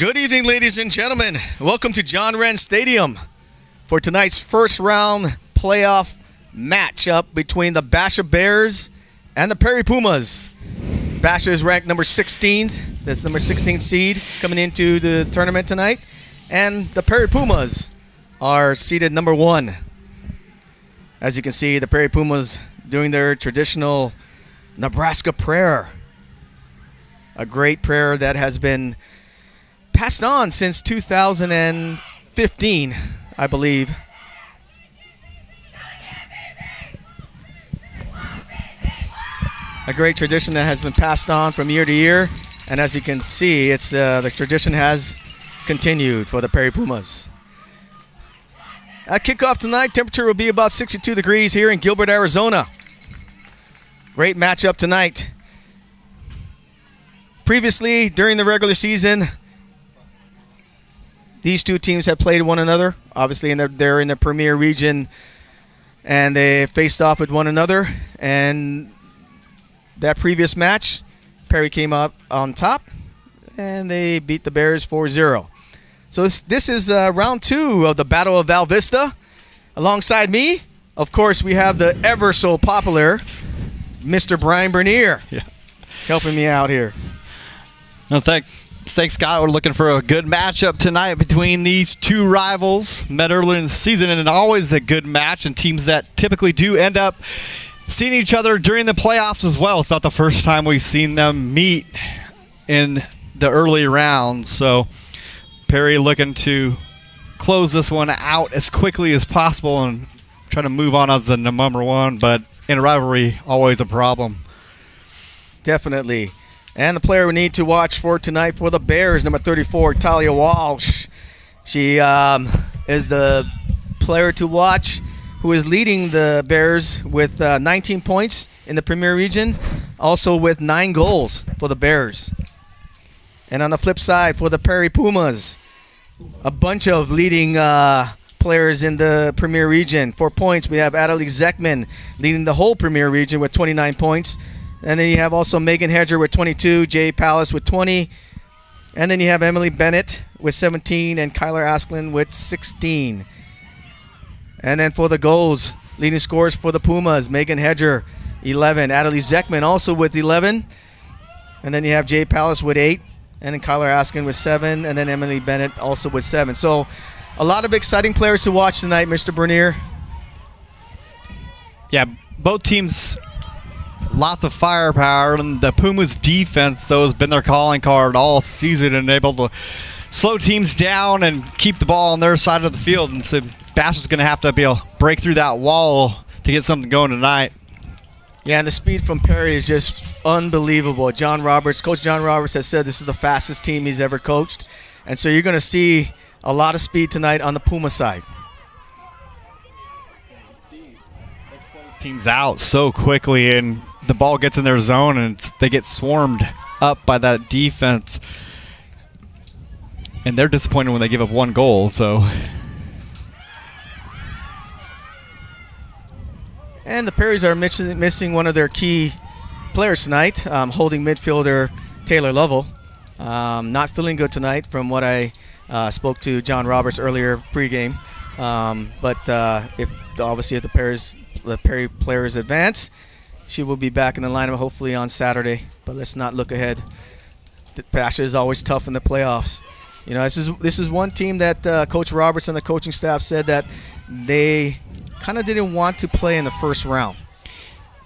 Good evening, ladies and gentlemen. Welcome to John Wren Stadium for tonight's first round playoff matchup between the Basha Bears and the Perry Pumas. Basha is ranked number 16th. That's number 16th seed coming into the tournament tonight. And the Perry Pumas are seeded number 1. As you can see, the Perry Pumas doing their traditional Nebraska prayer. A great prayer that has been passed on since 2015, I believe. A great tradition that has been passed on from year to year, and as you can see, it's the tradition has continued for the Perry Pumas. At kickoff tonight, temperature will be about 62 degrees here in Gilbert, Arizona. Great matchup tonight. Previously, during the regular season, these two teams have played one another. Obviously, they're in the Premier Region, and they faced off with one another. And that previous match, Perry came up on top, and they beat the Bears 4-0. So this is round 2 of the Battle of Val Vista. Alongside me, of course, we have the ever so popular Mr. Brian Bernier helping me out here. No, thanks, Scott. We're looking for a good matchup tonight between these two rivals. Met earlier in the season, and always a good match, and teams that typically do end up seeing each other during the playoffs as well. It's not the first time we've seen them meet in the early rounds. So Perry looking to close this one out as quickly as possible and try to move on as the number 1, but in a rivalry, always a problem. Definitely. And the player we need to watch for tonight for the Bears, number 34, Talia Walsh. She is the player to watch who is leading the Bears with 19 points in the Premier Region, also with 9 goals for the Bears. And on the flip side, for the Perry Pumas, a bunch of leading players in the Premier Region. 4 points, we have Adelie Zekman leading the whole Premier Region with 29 points. And then you have also Megan Hedger with 22, Jay Pallas with 20. And then you have Emily Bennett with 17 and Kyler Asklin with 16. And then for the goals, leading scorers for the Pumas, Megan Hedger, 11. Adelie Zekman also with 11. And then you have Jay Pallas with 8. And then Kyler Askin with 7. And then Emily Bennett also with 7. So a lot of exciting players to watch tonight, Mr. Bernier. Yeah, both teams, lots of firepower, and the Pumas defense, though, has been their calling card all season and able to slow teams down and keep the ball on their side of the field. And so Bash is going to have to be able to break through that wall to get something going tonight. Yeah, and the speed from Perry is just unbelievable. Coach John Roberts has said this is the fastest team he's ever coached. And so you're going to see a lot of speed tonight on the Puma side. Teams out so quickly, and the ball gets in their zone, and they get swarmed up by that defense. And they're disappointed when they give up 1 goal. So, and the Perrys are missing one of their key players tonight, holding midfielder Taylor Lovell. Not feeling good tonight from what I spoke to John Roberts earlier pregame. But if the Perry players advance, she will be back in the lineup hopefully on Saturday. But let's not look ahead. Basha is always tough in the playoffs. You know, this is one team that Coach Roberts and the coaching staff said that they kind of didn't want to play in the first round.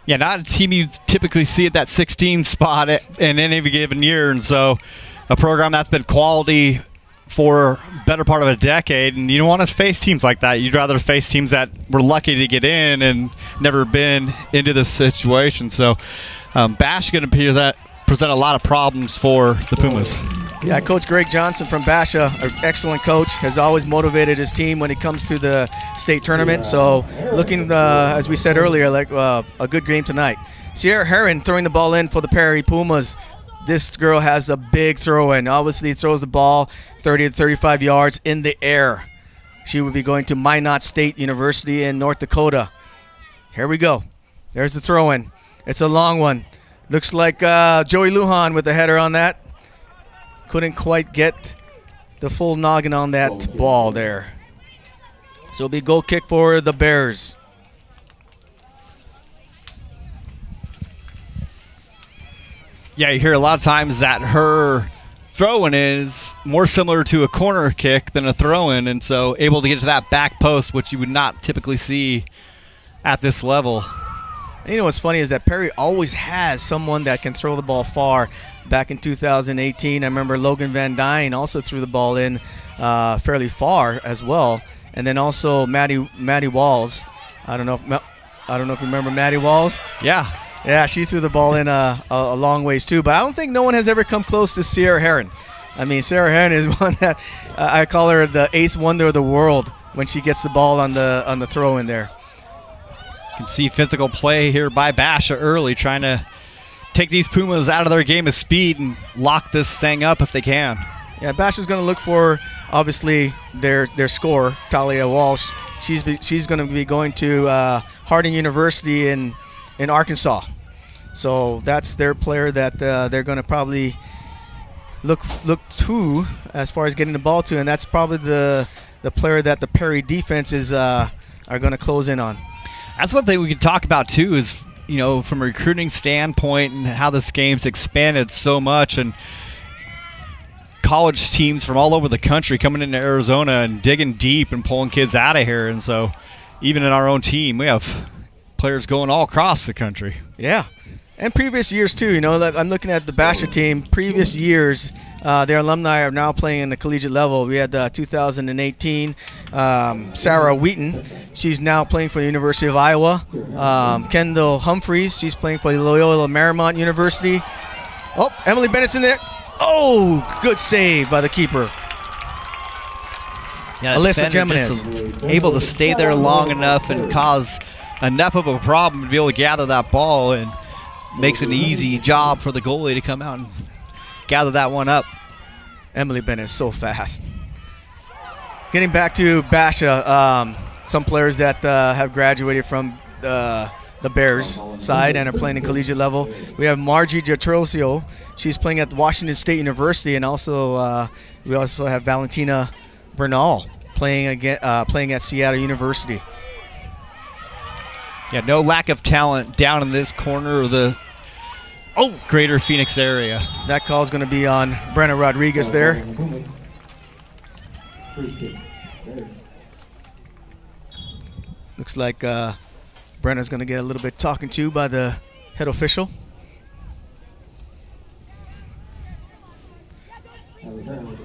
Yeah, not a team you typically see at that 16 spot in any given year. And so a program that's been quality for better part of a decade, and you don't want to face teams like that. You'd rather face teams that were lucky to get in and never been into this situation. So Bash is going to present a lot of problems for the Pumas. Yeah, Coach Greg Johnson from Basha, an excellent coach, has always motivated his team when it comes to the state tournament. So looking, as we said earlier, like a good game tonight. Sierra Heron throwing the ball in for the Perry Pumas. This girl has a big throw-in. Obviously, throws the ball 30 to 35 yards in the air. She would be going to Minot State University in North Dakota. Here we go. There's the throw-in. It's a long one. Looks like Joey Lujan with the header on that. Couldn't quite get the full noggin on that ball there. So it'll be goal kick for the Bears. Yeah, you hear a lot of times that her throw-in is more similar to a corner kick than a throw-in, and so able to get to that back post, which you would not typically see at this level. You know what's funny is that Perry always has someone that can throw the ball far. Back in 2018, I remember Logan Van Dyne also threw the ball in fairly far as well, and then also Maddie Walls. I don't know if you remember Maddie Walls. Yeah, she threw the ball in a long ways too. But I don't think no one has ever come close to Sierra Heron. I mean, Sierra Heron is one that I call her the eighth wonder of the world when she gets the ball on the throw in there. You can see physical play here by Basha early, trying to take these Pumas out of their game of speed and lock this thing up if they can. Yeah, Basha's going to look for, obviously, their scorer, Talia Walsh. She's going to be going to Harding University in Arkansas. So that's their player that they're going to probably look to as far as getting the ball to, and that's probably the player that the Perry defenses are going to close in on. That's one thing we could talk about too is, you know, from a recruiting standpoint and how this game's expanded so much, and college teams from all over the country coming into Arizona and digging deep and pulling kids out of here. And so even in our own team, we have players going all across the country. Yeah. And previous years too, you know, I'm looking at the Basha team. Previous years, their alumni are now playing in the collegiate level. We had 2018, Sarah Wheaton. She's now playing for the University of Iowa. Kendall Humphreys, she's playing for the Loyola Marymount University. Oh, Emily Bennett's in there. Oh, good save by the keeper. Yeah, Alyssa Jimenez. Able to stay there long enough and cause enough of a problem to be able to gather that ball, and makes it an easy job for the goalie to come out and gather that one up. Emily Bennett is so fast. Getting back to Basha, some players that have graduated from the Bears side and are playing in collegiate level. We have Margie Giatrosio. She's playing at Washington State University, and also we also have Valentina Bernal playing at Seattle University. Yeah, no lack of talent down in this corner of the greater Phoenix area. That call is going to be on Brenna Rodriguez there. Looks like Brenna's going to get a little bit talking to by the head official.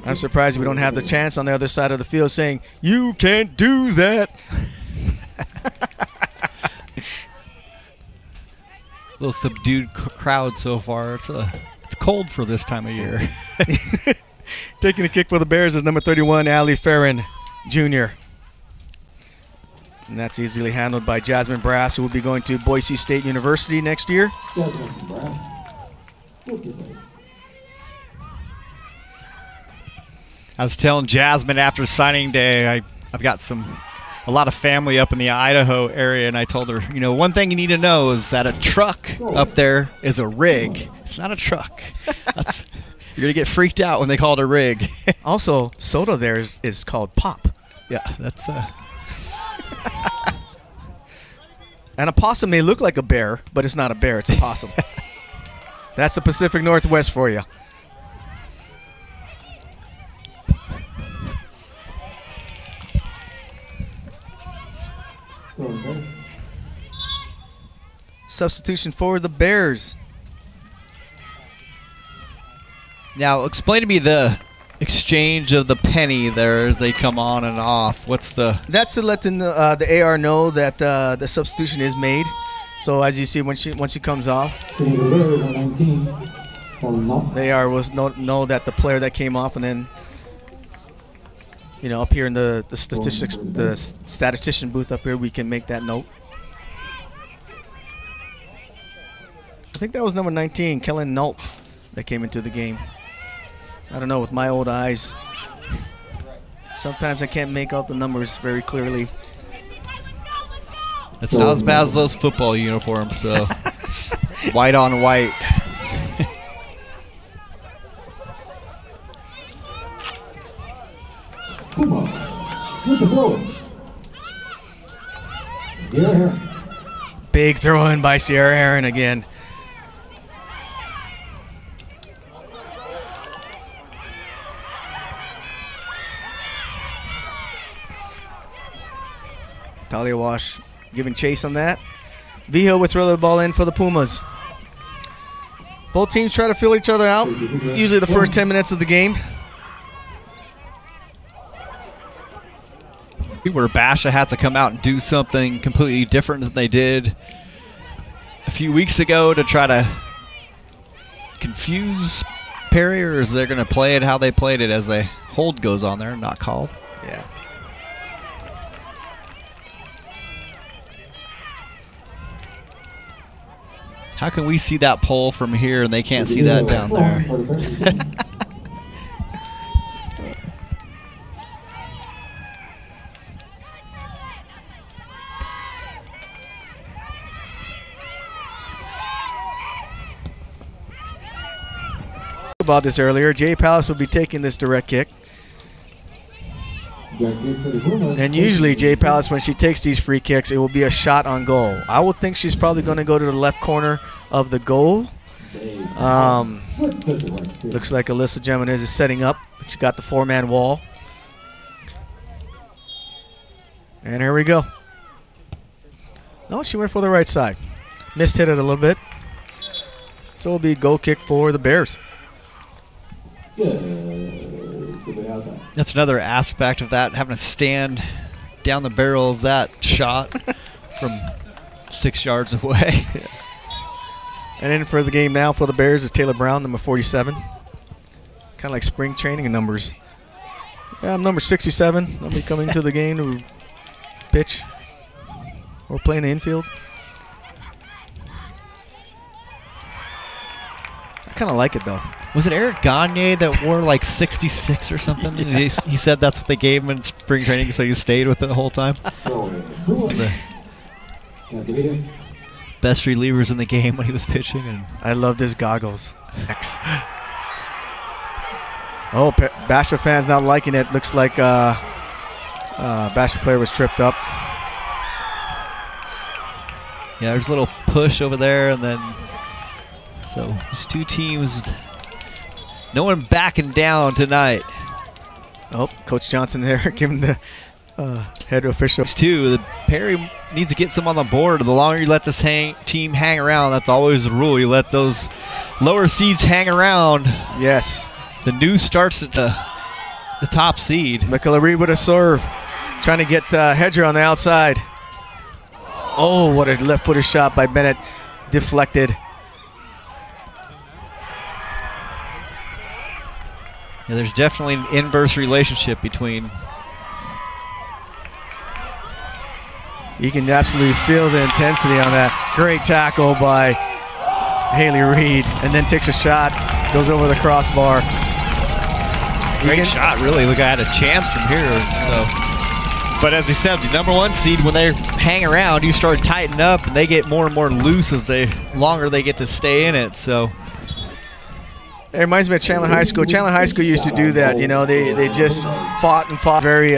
I'm surprised we don't have the chance on the other side of the field saying, "You can't do that." A little subdued crowd so far. It's cold for this time of year. Taking a kick for the Bears is number 31, Allie Farron Jr. And that's easily handled by Jasmine Brass, who will be going to Boise State University next year. I was telling Jasmine after signing day, I've got a lot of family up in the Idaho area, and I told her, you know, one thing you need to know is that a truck up there is a rig. It's not a truck. You're going to get freaked out when they call it a rig. Also, soda there is called pop. Yeah, that's... And a possum may look like a bear, but it's not a bear, it's a possum. That's the Pacific Northwest for you. Substitution for the Bears. Now, explain to me the exchange of the penny there as they come on and off. That's to let the AR know that the substitution is made. So as you see, once she comes off, the AR will know that the player that came off, and then, you know, up here in the statistician booth up here, we can make that note. I think that was number 19, Kellen Nault, that came into the game. I don't know, with my old eyes, sometimes I can't make out the numbers very clearly. It's not as bad as those football uniforms, so white on white. Big throw in by Sierra Heron again. Talia Walsh giving chase on that. Vigil would throw the ball in for the Pumas. Both teams try to feel each other out, usually the first 10 minutes of the game. Where Basha had to come out and do something completely different than they did a few weeks ago to try to confuse Perry, or is they going to play it how they played it as a hold goes on there, not called? Yeah. How can we see that pole from here and they can't see that down there? About this earlier, Jay Palace will be taking this direct kick. And usually Jay Palace, when she takes these free kicks, it will be a shot on goal. I would think she's probably going to go to the left corner of the goal. Looks like Alyssa Jimenez is setting up. She got the four-man wall. And here we go. No, she went for the right side. Missed hit it a little bit. So it'll be a goal kick for the Bears. That's another aspect of that, having to stand down the barrel of that shot from 6 yards away. And in for the game now for the Bears is Taylor Brown, number 47. Kind of like spring training numbers. Yeah, I'm number 67. I'll be coming to the game to pitch or play in the infield. I kind of like it, though. Was it Eric Gagne that wore like 66 or something? Yeah. And he said that's what they gave him in spring training, so he stayed with it the whole time. The best relievers in the game when he was pitching. And I love his goggles. X. Oh, Basha fans not liking it. Looks like Basha player was tripped up. Yeah, there's a little push over there, and then so there's two teams. No one backing down tonight. Oh, Coach Johnson there giving the head official. The Perry needs to get some on the board. The longer you let this team hang around, that's always the rule. You let those lower seeds hang around. Yes. The news starts at the top seed. Michaela Reed with a serve. Trying to get Hedger on the outside. Oh, what a left-footed shot by Bennett. Deflected. Yeah, there's definitely an inverse relationship between. You can absolutely feel the intensity on that. Great tackle by Haley Reed, and then takes a shot, goes over the crossbar. Great shot, really. Look, I had a chance from here. So, but as we said, the number one seed, when they hang around, you start tightening up, and they get more and more loose as longer they get to stay in it. So. It reminds me of Chandler High School. Chandler High School used to do that. You know, they just fought very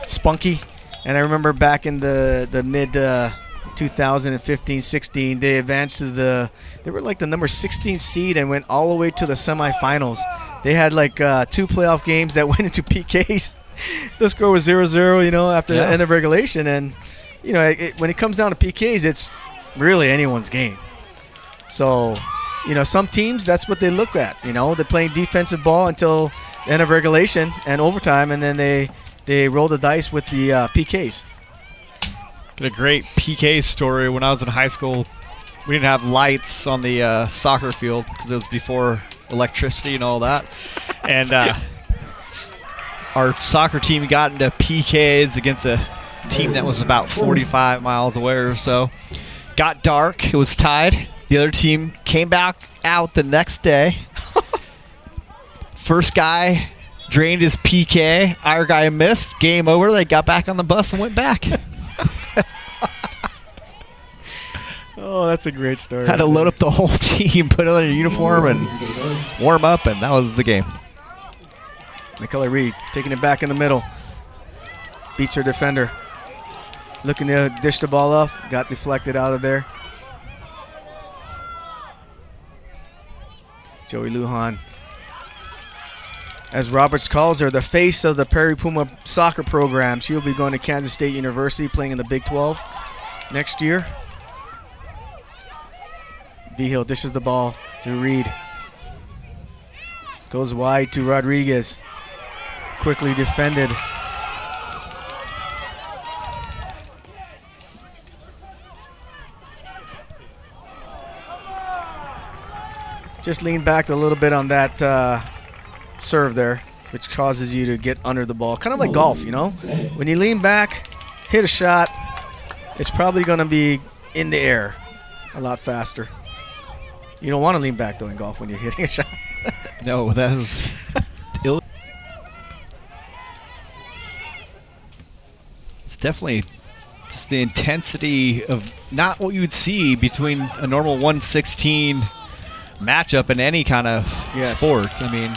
spunky. And I remember back in the mid 2015-16, they advanced to they were like the number 16 seed and went all the way to the semifinals. They had like 2 playoff games that went into PKs. The score was 0-0, you know, after the end of regulation. And, you know, when it comes down to PKs, it's really anyone's game. So, you know, some teams, that's what they look at. You know, they're playing defensive ball until the end of regulation and overtime, and then they roll the dice with the PKs. Got a great PK story. When I was in high school, we didn't have lights on the soccer field because it was before electricity and all that. And our soccer team got into PKs against a team that was about 45 miles away or so. Got dark. It was tied. The other team came back out the next day. First guy drained his PK. Our guy missed. Game over. They got back on the bus and went back. Oh, that's a great story. Had to load up the whole team, put on a uniform, and warm up, and that was the game. Michaela Reed taking it back in the middle. beats her defender. Looking to dish the ball off, got deflected out of there. Joey Lujan. As Roberts calls her, the face of the Perry Puma soccer program. She'll be going to Kansas State University, playing in the Big 12 next year. Vigil dishes the ball to Reed. Goes wide to Rodriguez. Quickly defended. Just lean back a little bit on that serve there, which causes you to get under the ball. Kind of like golf, you know? When you lean back, hit a shot, it's probably going to be in the air a lot faster. You don't want to lean back, though, in golf when you're hitting a shot. No, that is ill. It's definitely just the intensity of not what you would see between a normal 116 matchup in any kind of sport. I mean,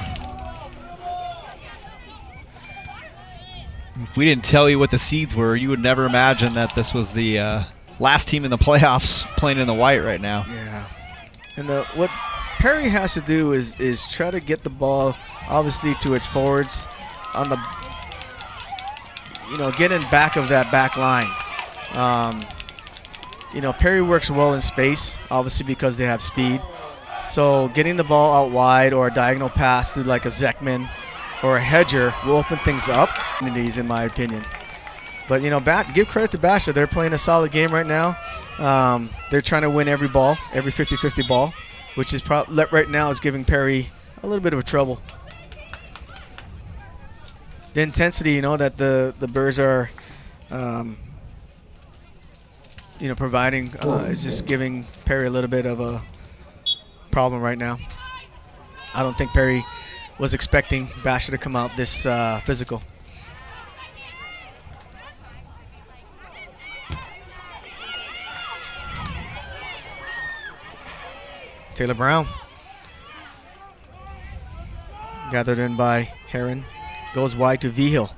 if we didn't tell you what the seeds were, you would never imagine that this was the last team in the playoffs playing in the white right now. Yeah. And what Perry has to do is try to get the ball, obviously, to its forwards on the, get in back of that back line. Perry works well in space, obviously, because they have speed. So getting the ball out wide or a diagonal pass to like a Zekman or a Hedger will open things up, in my opinion. But, give credit to Basha. They're playing a solid game right now. They're trying to win every ball, every 50-50 ball, which is right now is giving Perry a little bit of a trouble. The intensity, that the Bears are, providing is just giving Perry a little bit of a problem right now. I don't think Perry was expecting Basha to come out this physical. Taylor Brown. Gathered in by Heron. Goes wide to Vigil.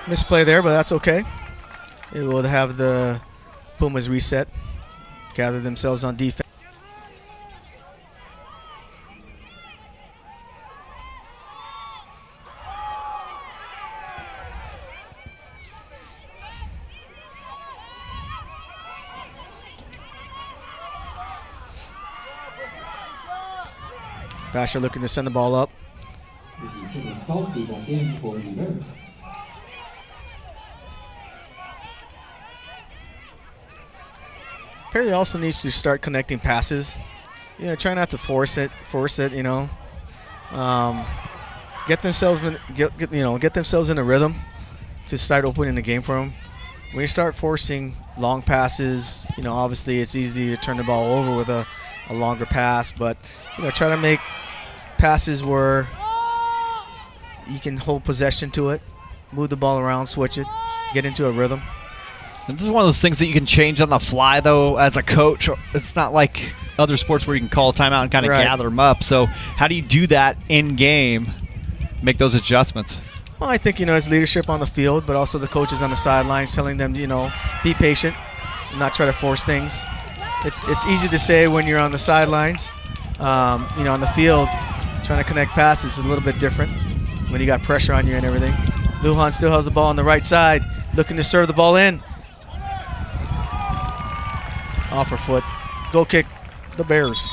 Misplay there, but that's okay. It will have the Pumas reset. Gather themselves on defense. Basha looking to send the ball up. Perry also needs to start connecting passes. Try not to force it. Get themselves in a rhythm to start opening the game for them. When you start forcing long passes, obviously it's easy to turn the ball over with a longer pass, but try to make passes where you can hold possession to it, move the ball around, switch it, get into a rhythm. And this is one of those things that you can change on the fly, though, as a coach. It's not like other sports where you can call a timeout and kind of gather them up. So how do you do that in game, make those adjustments? Well, I think, it's leadership on the field, but also the coaches on the sidelines telling them, be patient and not try to force things. It's easy to say when you're on the sidelines. On the field, trying to connect passes is a little bit different when you got pressure on you and everything. Lujan still has the ball on the right side, looking to serve the ball in. Off her foot. Goal kick, the Bears.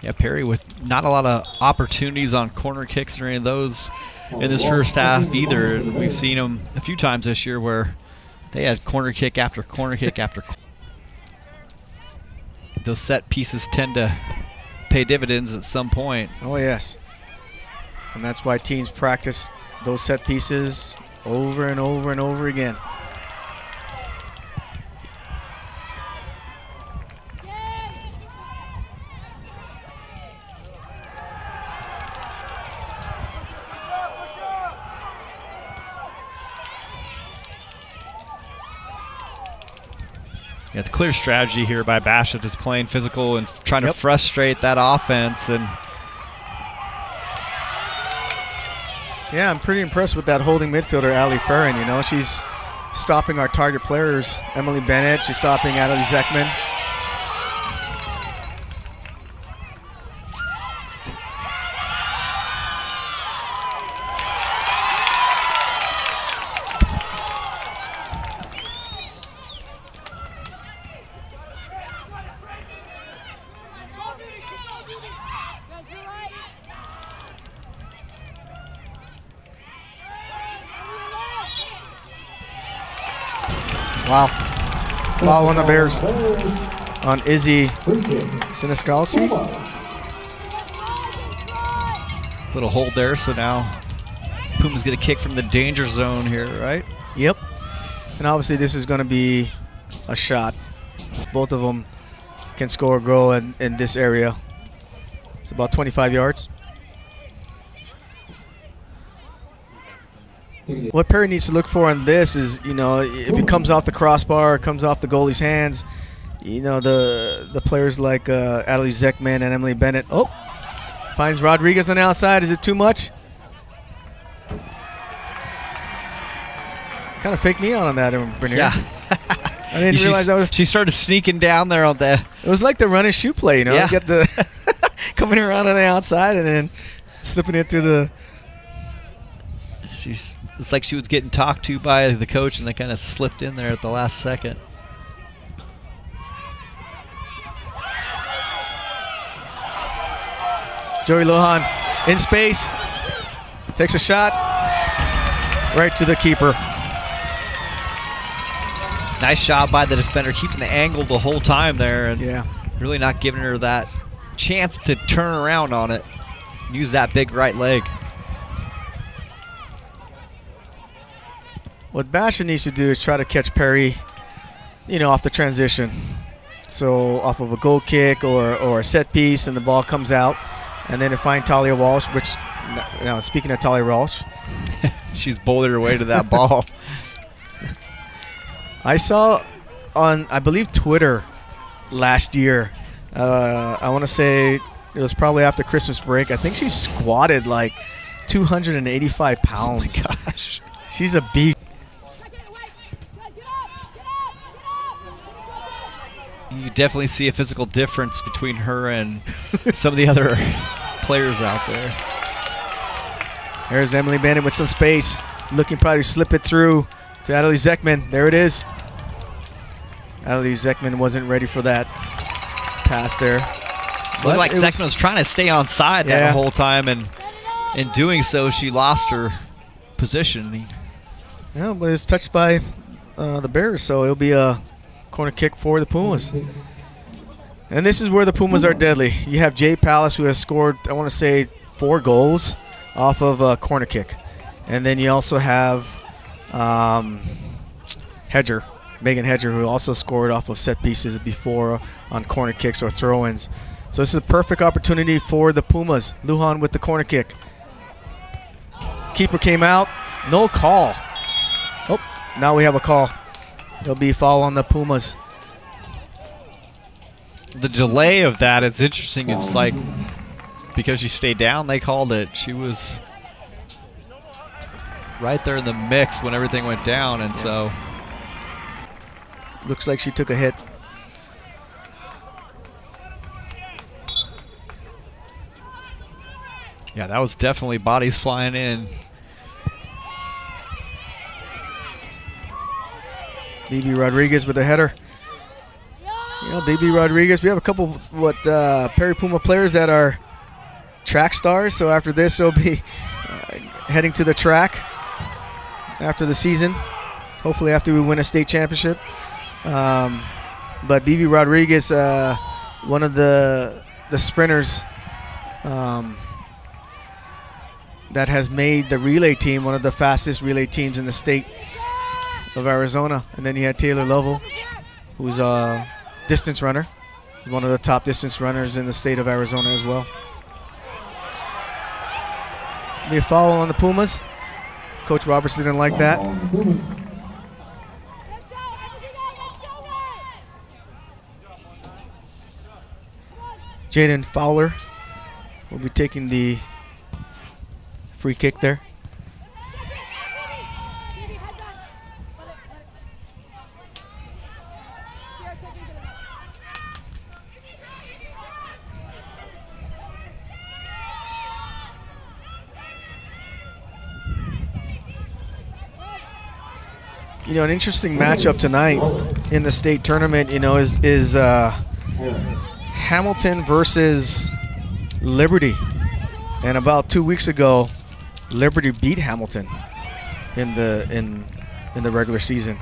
Yeah, Perry with not a lot of opportunities on corner kicks or any of those in this first half either. And we've seen them a few times this year where they had corner kick after corner kick after corner. Those set pieces tend to pay dividends at some point. Oh, yes. And that's why teams practice those set pieces over and over and over again. Yeah, it's clear strategy here by Basha, just playing physical and trying to frustrate that offense. And yeah, I'm pretty impressed with that holding midfielder, Ali Farron. You know, she's stopping our target players, Emily Bennett. She's stopping Adelie Zekman. Wow. Foul on the Bears on Izzy Siniscalci. Little hold there, so now Puma's going to kick from the danger zone here, right? Yep. And obviously this is going to be a shot. Both of them can score a goal in this area. It's about 25 yards. What Perry needs to look for on this is, you know, if it comes off the crossbar, comes off the goalie's hands, you know, the players like Adelie Zekman and Emily Bennett. Oh, finds Rodriguez on the outside. Is it too much? Kind of faked me out on that, Bernier. Yeah. I didn't realize that was. She started sneaking down there on the. It was like the run and shoot play, you know. Yeah. You get the coming around on the outside and then slipping it through the. It's like she was getting talked to by the coach, and they kind of slipped in there at the last second. Joey Lujan in space, takes a shot right to the keeper. Nice shot by the defender, keeping the angle the whole time there, and really not giving her that chance to turn around on it. Use that big right leg. What Basha needs to do is try to catch Perry, you know, off the transition. So off of a goal kick or a set piece, and the ball comes out, and then to find Talia Walsh, which, now speaking of Talia Walsh, she's bowled her way to that ball. I saw on, I believe, Twitter last year, I want to say it was probably after Christmas break, I think she squatted like 285 pounds. Oh my gosh. She's a beast. You definitely see a physical difference between her and some of the other players out there. There's Emily Bennett with some space, looking probably to slip it through to Adelie Zekman. There it is. Adelie Zekman wasn't ready for that pass there. Looked like Zekman was trying to stay on side that whole time, and in doing so, she lost her position. Yeah, but it's touched by the Bears, so it'll be a corner kick for the Pumas. And this is where the Pumas are deadly. You have Jay Palace, who has scored, I want to say, 4 goals off of a corner kick. And then you also have Hedger, Megan Hedger, who also scored off of set pieces before on corner kicks or throw-ins. So this is a perfect opportunity for the Pumas. Lujan with the corner kick. Keeper came out. No call. Oh, now we have a call. There'll be a foul on the Pumas. The delay of that is interesting. It's like because she stayed down, they called it. She was right there in the mix when everything went down, and so looks like she took a hit. Yeah, that was definitely bodies flying in. BB Rodriguez with a header. You know, BB Rodriguez, we have a couple Perry Puma players that are track stars. So after this, they'll be heading to the track after the season. Hopefully after we win a state championship. But BB Rodriguez, one of the sprinters that has made the relay team one of the fastest relay teams in the state of Arizona. And then you had Taylor Lovell, who's a distance runner, one of the top distance runners in the state of Arizona as well. Be a foul on the Pumas. Coach Roberts didn't like that. Jaden Fowler will be taking the free kick there. You know, an interesting matchup tonight in the state tournament, you know, is Hamilton versus Liberty. And about 2 weeks ago, Liberty beat Hamilton in the regular season.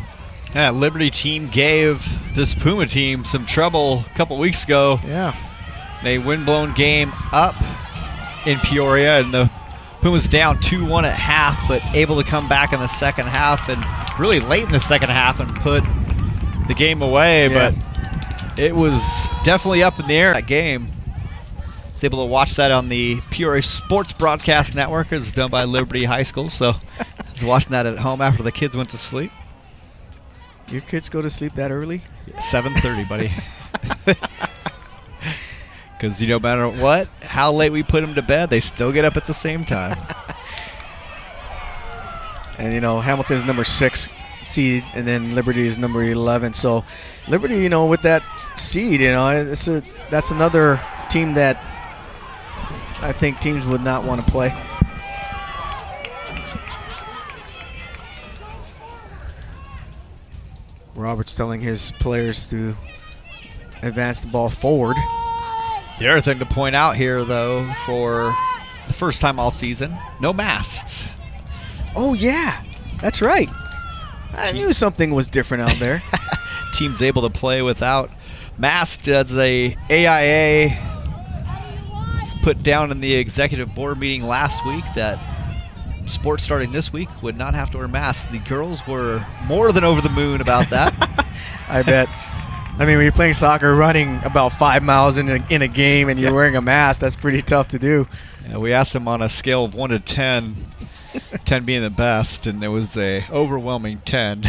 Yeah, Liberty team gave this Puma team some trouble a couple weeks ago. Yeah. They windblown game up in Peoria, and the Pumas down 2-1 at half, but able to come back in the second half and really late in the second half and put the game away. Yeah. But it was definitely up in the air, that game. I was able to watch that on the Peoria Sports Broadcast Network. It was done by Liberty High School, so I was watching that at home after the kids went to sleep. Your kids go to sleep that early? 7:30, buddy. Because no matter what, how late we put them to bed, they still get up at the same time. And, you know, Hamilton's number 6 seed, and then Liberty is number 11. So, Liberty, you know, with that seed, you know, that's another team that I think teams would not want to play. Robert's telling his players to advance the ball forward. The other thing to point out here, though, for the first time all season, no masks. Oh, yeah, that's right. I knew something was different out there. Team's able to play without masks as a AIA was put down in the executive board meeting last week that sports starting this week would not have to wear masks. The girls were more than over the moon about that. I bet. I mean, when you're playing soccer, running about 5 miles in a game and you're wearing a mask, that's pretty tough to do. Yeah, we asked them on a scale of 1 to 10, 10 being the best, and it was a overwhelming 10.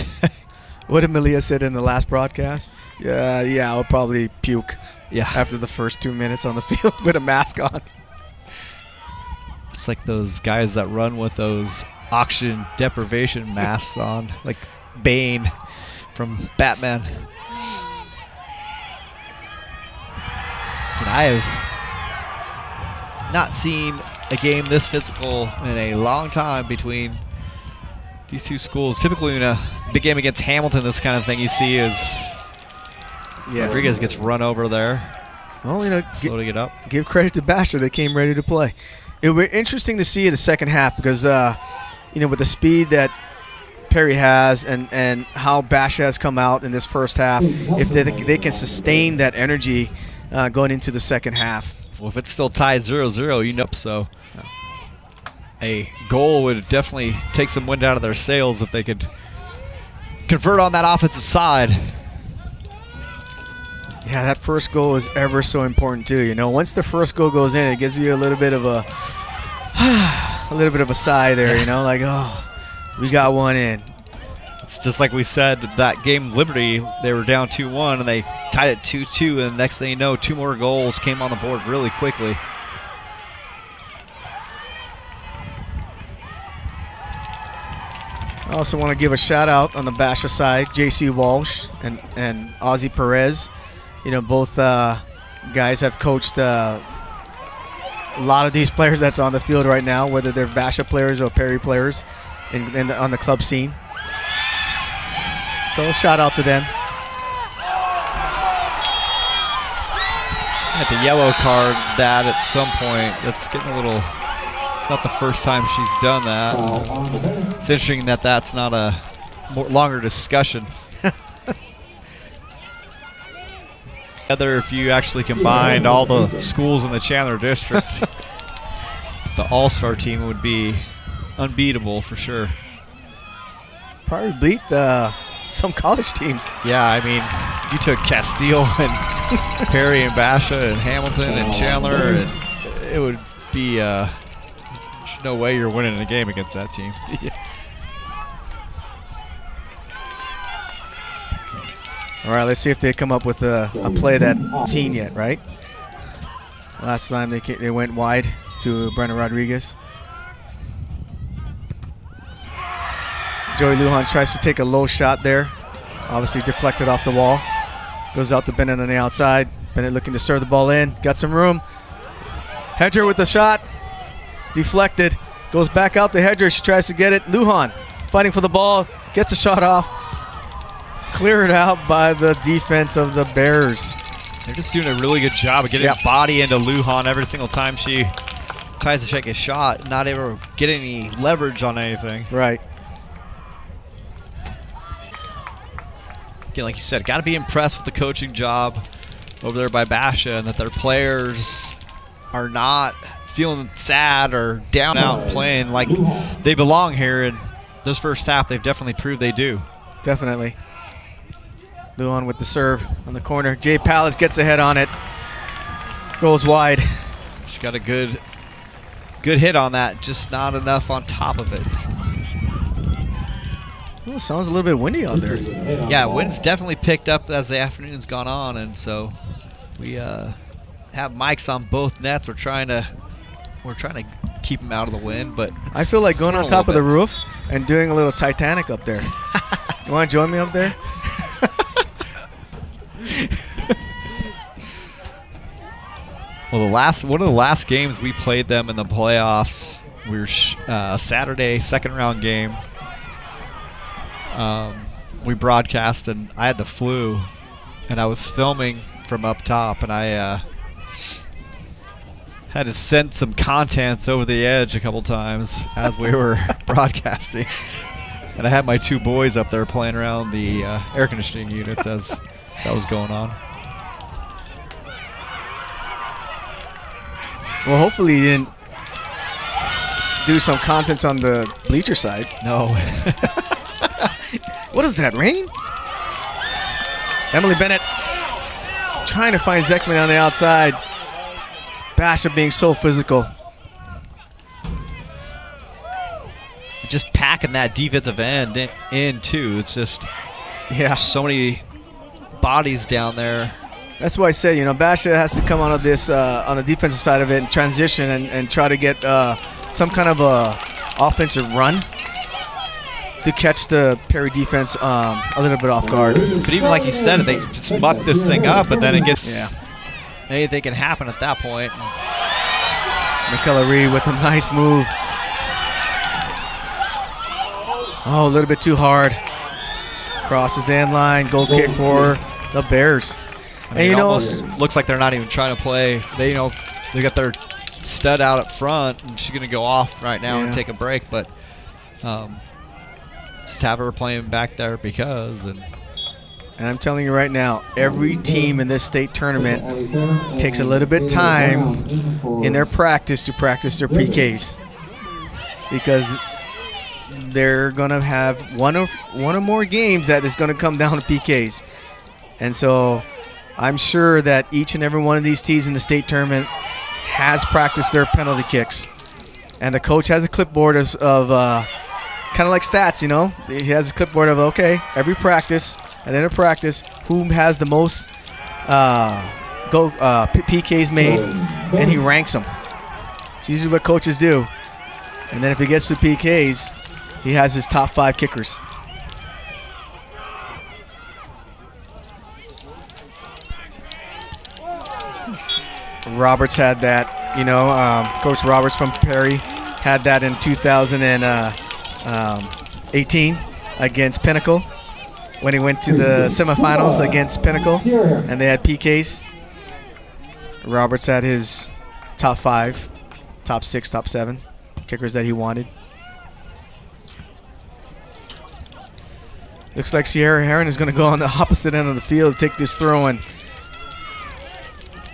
What did Malia said in the last broadcast? Yeah, I'll probably puke after the first 2 minutes on the field with a mask on. It's like those guys that run with those oxygen deprivation masks on, like Bane from Batman. And I have not seen a game this physical in a long time between these two schools. Typically in a big game against Hamilton, this kind of thing you see is Rodriguez gets run over there. Well, you know, slow to get up. Give credit to Basha. They came ready to play. It would be interesting to see in the second half because, you know, with the speed that Perry has and how Basha has come out in this first half, if they can sustain that energy going into the second half. Well, if it's still tied 0-0, you know, so a goal would definitely take some wind out of their sails if they could convert on that offensive side. Yeah, that first goal is ever so important too. You know, once the first goal goes in, it gives you a little bit of a sigh there. You know, like, oh, we got one in. It's just like we said, that game Liberty, they were down 2-1 and they tied it 2-2, and the next thing you know, 2 more goals came on the board really quickly. I also want to give a shout out on the Basha side, JC Walsh and Ozzy Perez. You know, both guys have coached a lot of these players that's on the field right now, whether they're Basha players or Perry players on the club scene. So shout out to them. I had to yellow card that at some point. That's getting a little... It's not the first time she's done that. It's interesting that that's not a longer discussion. If you actually combined all the schools in the Chandler district, the all-star team would be unbeatable for sure. Probably beat some college teams. Yeah, I mean, you took Castile and Perry and Basha and Hamilton and Chandler, and it would be there's no way you're winning a game against that team. All right, let's see if they come up with a play that seen yet, right? Last time they went wide to Brennan Rodriguez. Joey Lujan tries to take a low shot there. Obviously deflected off the wall. Goes out to Bennett on the outside. Bennett looking to serve the ball in. Got some room. Hedger with the shot. Deflected. Goes back out to Hedger. She tries to get it. Lujan fighting for the ball. Gets a shot off. Cleared out by the defense of the Bears. They're just doing a really good job of getting a body into Lujan every single time she tries to take a shot. Not able to get any leverage on anything. Right. Again, like you said, got to be impressed with the coaching job over there by Basha, and that their players are not feeling sad or down out and playing like they belong here. And this first half, they've definitely proved they do. Definitely. Lujan with the serve on the corner. Jay Pallas gets ahead on it. Goes wide. She's got a good hit on that, just not enough on top of it. Ooh, sounds a little bit windy out there. Yeah, wind's definitely picked up as the afternoon's gone on, and so we have mics on both nets. We're trying to keep them out of the wind, but I feel like going on top of the roof and doing a little Titanic up there. You want to join me up there? Well, one of the last games we played them in the playoffs, we were Saturday second round game. We broadcast, and I had the flu, and I was filming from up top, and I had to send some contents over the edge a couple times as we were broadcasting. And I had my two boys up there playing around the air conditioning units as that was going on. Well, hopefully you didn't do some contents on the bleacher side. No. What is that, rain? Emily Bennett trying to find Zekman on the outside. Basha being so physical. Just packing that defensive end in too. It's just so many bodies down there. That's why I said, Basha has to come on this on the defensive side of it and transition and try to get some kind of a offensive run to catch the Perry defense a little bit off guard. But even like you said, they just muck this thing up, but then it gets anything can happen at that point. McKellar Reed with a nice move. Oh, a little bit too hard. Crosses the end line. Goal kick for the Bears. I mean, and it almost looks like they're not even trying to play. They got their stud out up front, and she's going to go off right now and take a break. But just have her playing back there because. And I'm telling you right now, every team in this state tournament takes a little bit of time in their practice to practice their PKs, because they're going to have one or more games that is going to come down to PKs. And so I'm sure that each and every one of these teams in the state tournament has practiced their penalty kicks. And the coach has a clipboard of kind of like stats, He has a clipboard of, okay, every practice, and then a practice, who has the most PKs made, and he ranks them. It's usually what coaches do. And then if he gets to PKs, he has his top 5 kickers. Roberts had that, Coach Roberts from Perry had that in 2018 against Pinnacle when he went to the semifinals against Pinnacle, and they had PKs. Roberts had his top 5, top 6, top 7 kickers that he wanted. Looks like Sierra Heron is going to go on the opposite end of the field to take this throw-in.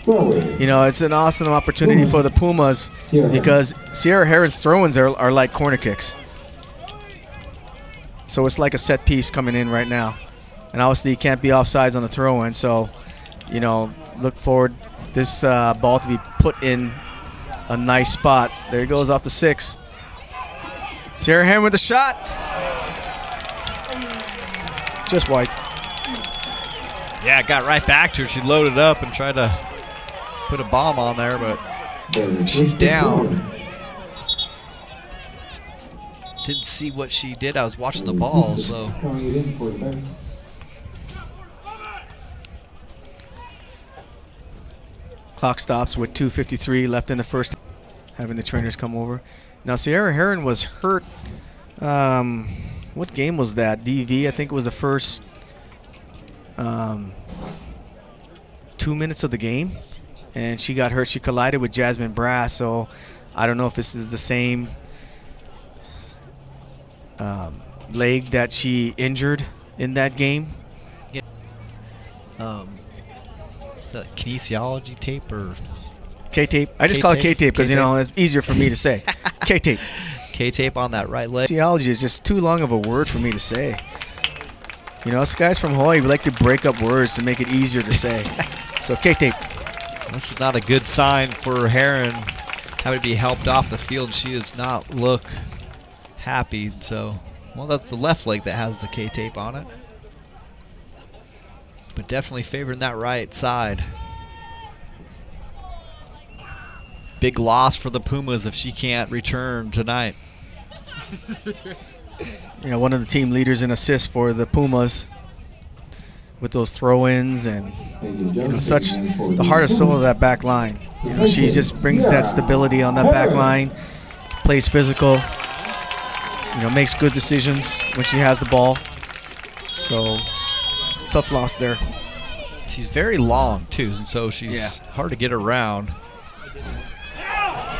It's an awesome opportunity for the Pumas because Sierra Heron's throw-ins are like corner kicks. So it's like a set piece coming in right now. And obviously you can't be offsides on the throw-in. So, look forward this ball to be put in a nice spot. There he goes off the 6. Sierra Heron with the shot. Just wide. Yeah, it got right back to her. She loaded up and tried to put a bomb on there, but she's down. Didn't see what she did. I was watching the ball, so. Clock stops with 2:53 left in the first, having the trainers come over. Now, Sierra Heron was hurt. What game was that? DV, I think it was the first 2 minutes of the game. And she got hurt. She collided with Jasmine Brass, so I don't know if this is the same leg that she injured in that game. Yeah. The kinesiology tape or K-tape. I just call it K-tape because, you know, it's easier for me to say. K-tape. K-tape on that right leg. Kinesiology is just too long of a word for me to say. You know, us guys from Hawaii, we like to break up words to make it easier to say. So, K-tape. This is not a good sign for Heron having to be helped off the field. She does not look happy. So, well, that's the left leg that has the K-tape on it. But definitely favoring that right side. Big loss for the Pumas if she can't return tonight. You know, one of the team leaders in assists for the Pumas with those throw-ins and, you know, such the heart and soul of that back line. You know, she just brings that stability on that back line, plays physical, you know, makes good decisions when she has the ball. So, tough loss there. She's very long, too, and so she's hard to get around.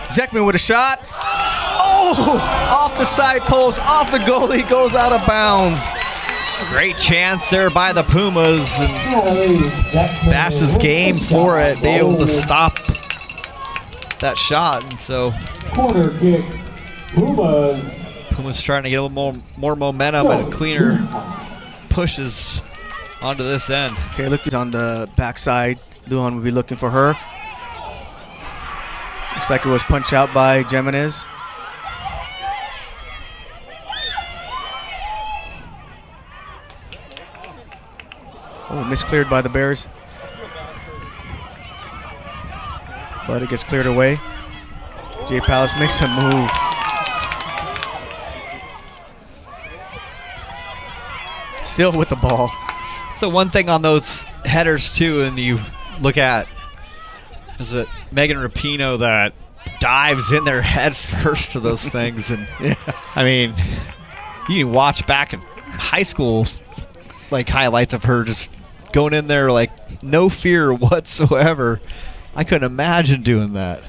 Zekman with a shot. Oh! Off the side post, off the goalie, goes out of bounds. Great chance there by the Pumas. And Basha's game for it. They able to stop that shot, and so corner kick, Pumas. Pumas trying to get a little more momentum and cleaner pushes onto this end. Okay, look, he's on the backside. Luan will be looking for her. Looks like it was punched out by Jimenez. Oh, miscleared by the Bears. But it gets cleared away. Jay Palace makes a move. Still with the ball. So one thing on those headers too, and you look at, is it Megan Rapinoe that dives in there head first to those things, and I mean, you can watch back in high school, like highlights of her just going in there like no fear whatsoever. I couldn't imagine doing that.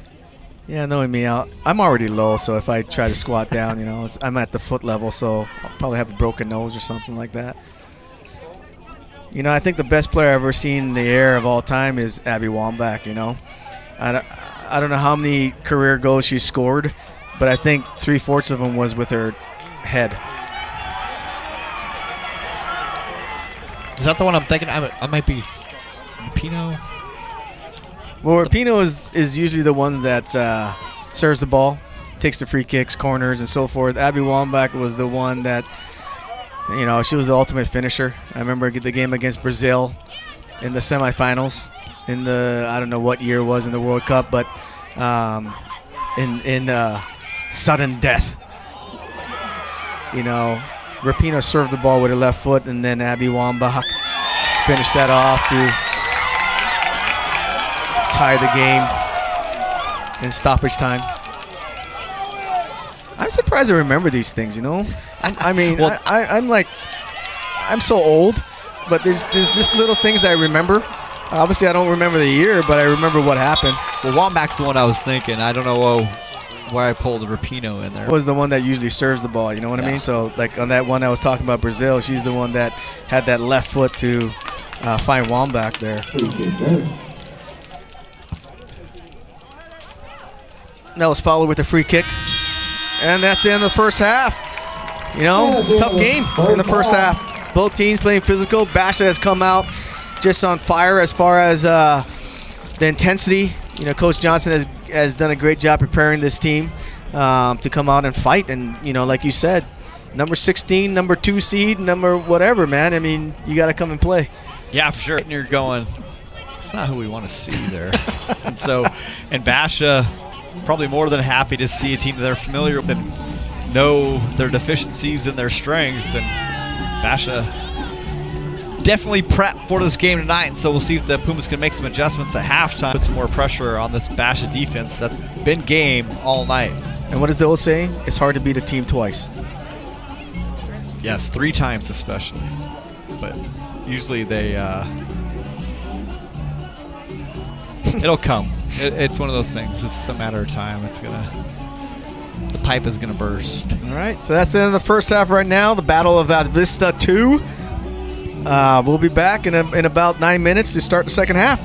Yeah, knowing me, I'm already low, so if I try to squat down, you know, I'm at the foot level, so I'll probably have a broken nose or something like that. You know, I think the best player I've ever seen in the air of all time is Abby Wambach, you know. I don't know how many career goals she scored, but I think 3/4 of them was with her head. Is that the one I'm thinking? I might be Rapinoe. Well, Rapinoe is usually the one that serves the ball, takes the free kicks, corners, and so forth. Abby Wambach was the one that, you know, she was the ultimate finisher. I remember the game against Brazil in the semifinals in the, I don't know what year it was in the World Cup, but in sudden death. You know, Rapinoe served the ball with her left foot, and then Abby Wambach finished that off to tie the game in stoppage time. I'm surprised I remember these things, you know. I mean, well, I'm so old, but there's this little things that I remember. Obviously, I don't remember the year, but I remember what happened. Well, Wambach's the one I was thinking. I don't know where I pulled Rapinoe in there. Was the one that usually serves the ball, you know what I mean? So, like on that one I was talking about Brazil, she's the one that had that left foot to find Wambach there. That was followed with a free kick. And that's the end of the first half. You know, tough game in the first half. Both teams playing physical. Basha has come out just on fire as far as the intensity. You know, Coach Johnson has done a great job preparing this team to come out and fight. And, you know, like you said, number 16, number 2 seed, number whatever, man. I mean, you got to come and play. Yeah, for sure. And you're going That's not who we want to see there. and Basha probably more than happy to see a team that they're familiar with and know their deficiencies and their strengths. And Basha definitely prepped for this game tonight, and so we'll see if the Pumas can make some adjustments at halftime, put some more pressure on this Basha defense that's been game all night. And what is the old saying? It's hard to beat a team twice. Yes, 3 times especially. But usually they it'll come. It's one of those things. It's just a matter of time. The pipe is gonna burst. All right, so that's the end of the first half right now. The Battle of Vista 2. We'll be back in about 9 minutes to start the second half.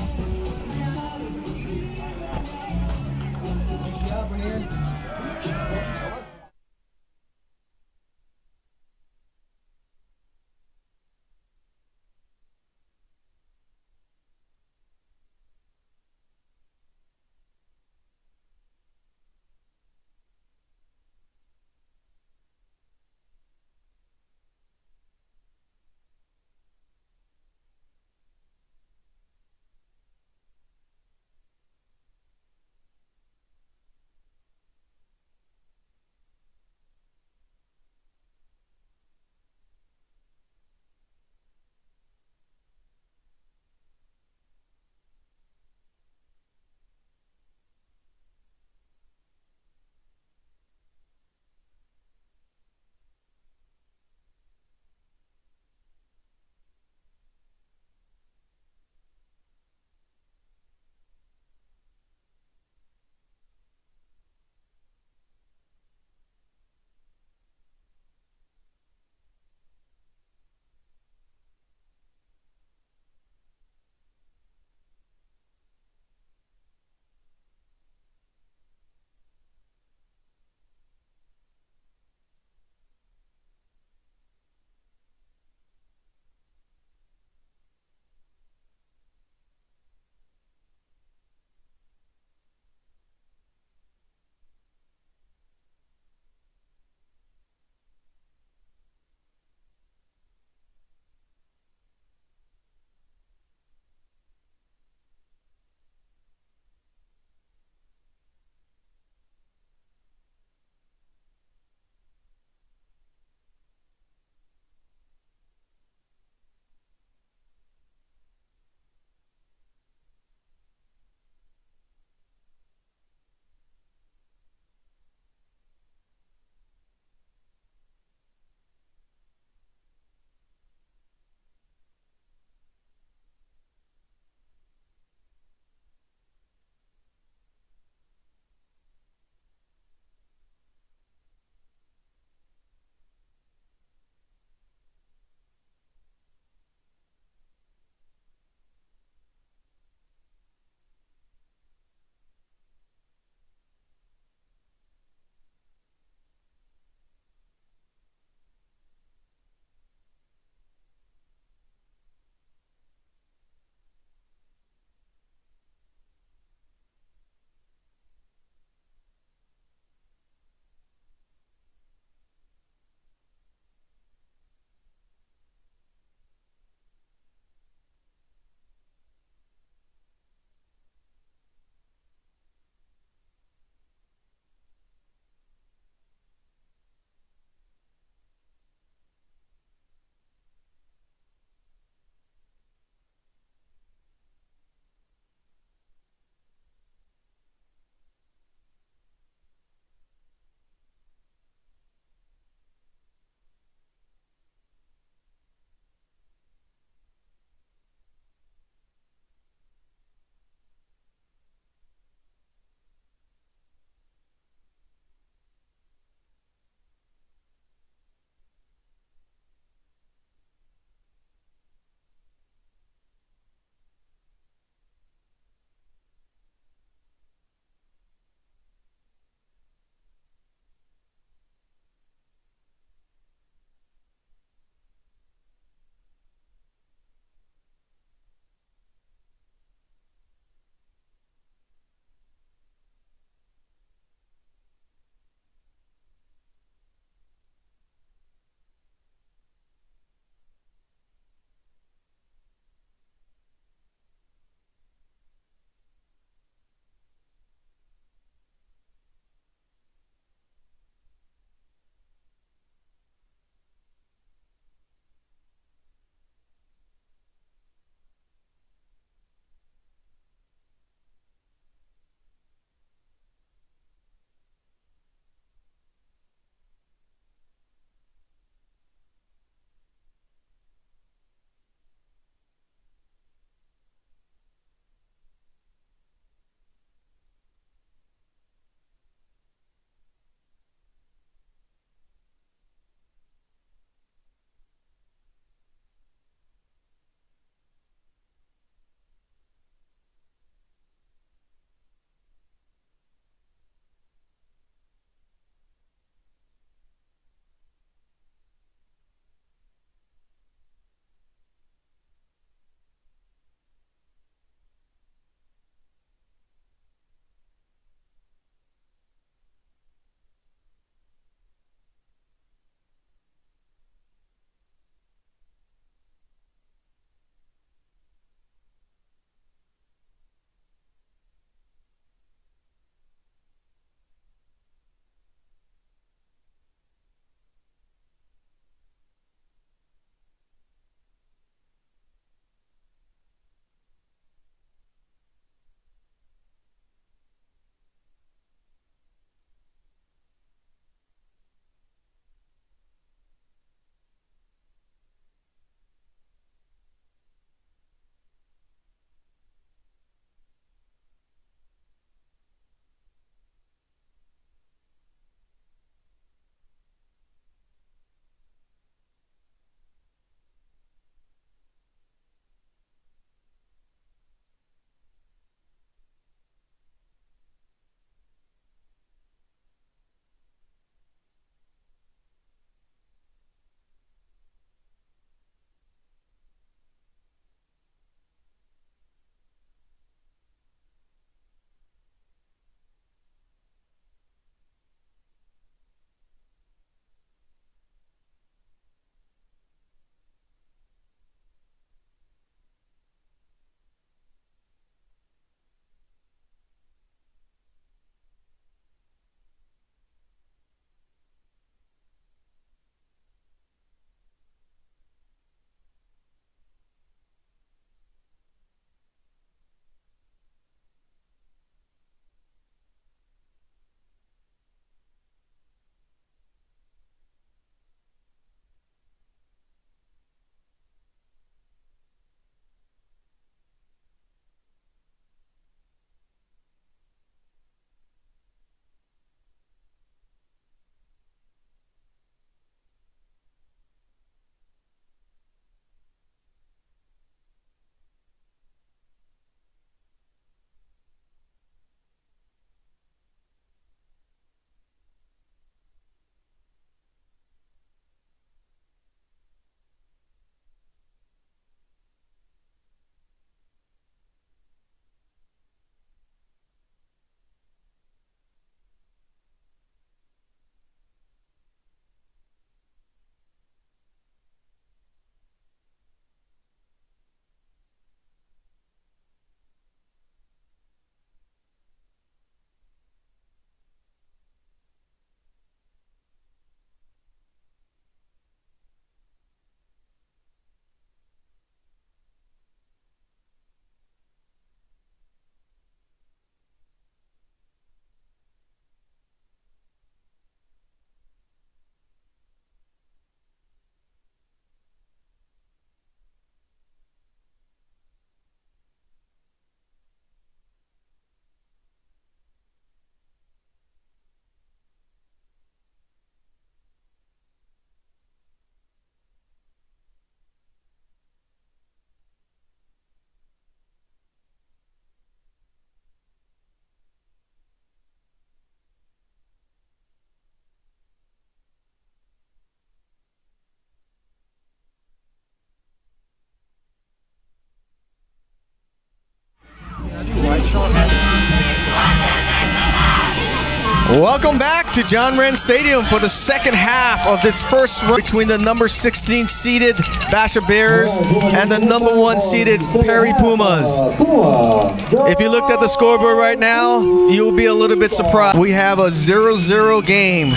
Welcome back to John Wren Stadium for the second half of this first run between the number 16 seeded Basha Bears and the number 1 seeded Perry Pumas. If you looked at the scoreboard right now, you'll be a little bit surprised. We have a 0-0 game.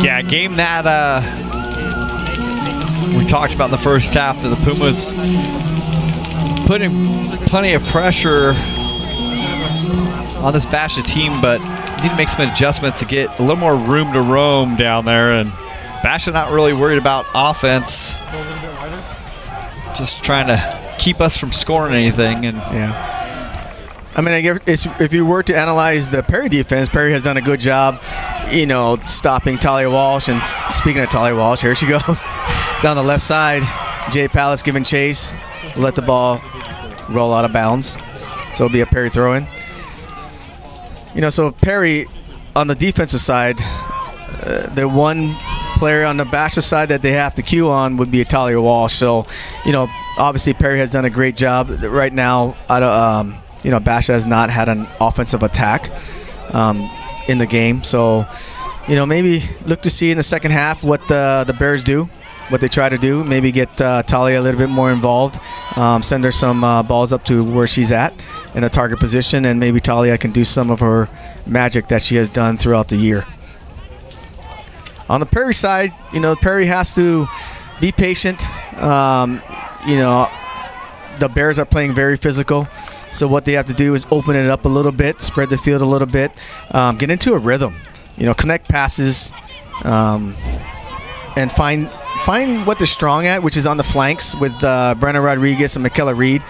Yeah, a game that we talked about in the first half that the Pumas putting plenty of pressure on this Basha team, but need to make some adjustments to get a little more room to roam down there. And Basha not really worried about offense, just trying to keep us from scoring anything. And yeah. I mean, I guess if you were to analyze the Perry defense, Perry has done a good job, stopping Talia Walsh. And speaking of Talia Walsh, here she goes down the left side. Jay Palace giving chase, let the ball roll out of bounds. So it'll be a Perry throw-in. So Perry, on the defensive side, the one player on the Basha side that they have to cue on would be Talia Walsh. So, obviously Perry has done a great job. Right now, Basha has not had an offensive attack in the game. So, maybe look to see in the second half what the Bears do, what they try to do. Maybe get Talia a little bit more involved, send her some balls up to where she's at in the target position, and maybe Talia can do some of her magic that she has done throughout the year. On the Perry side, Perry has to be patient. The Bears are playing very physical. So what they have to do is open it up a little bit, spread the field a little bit, get into a rhythm, connect passes, and find what they're strong at, which is on the flanks with Brenna Rodriguez and Michaela Reed,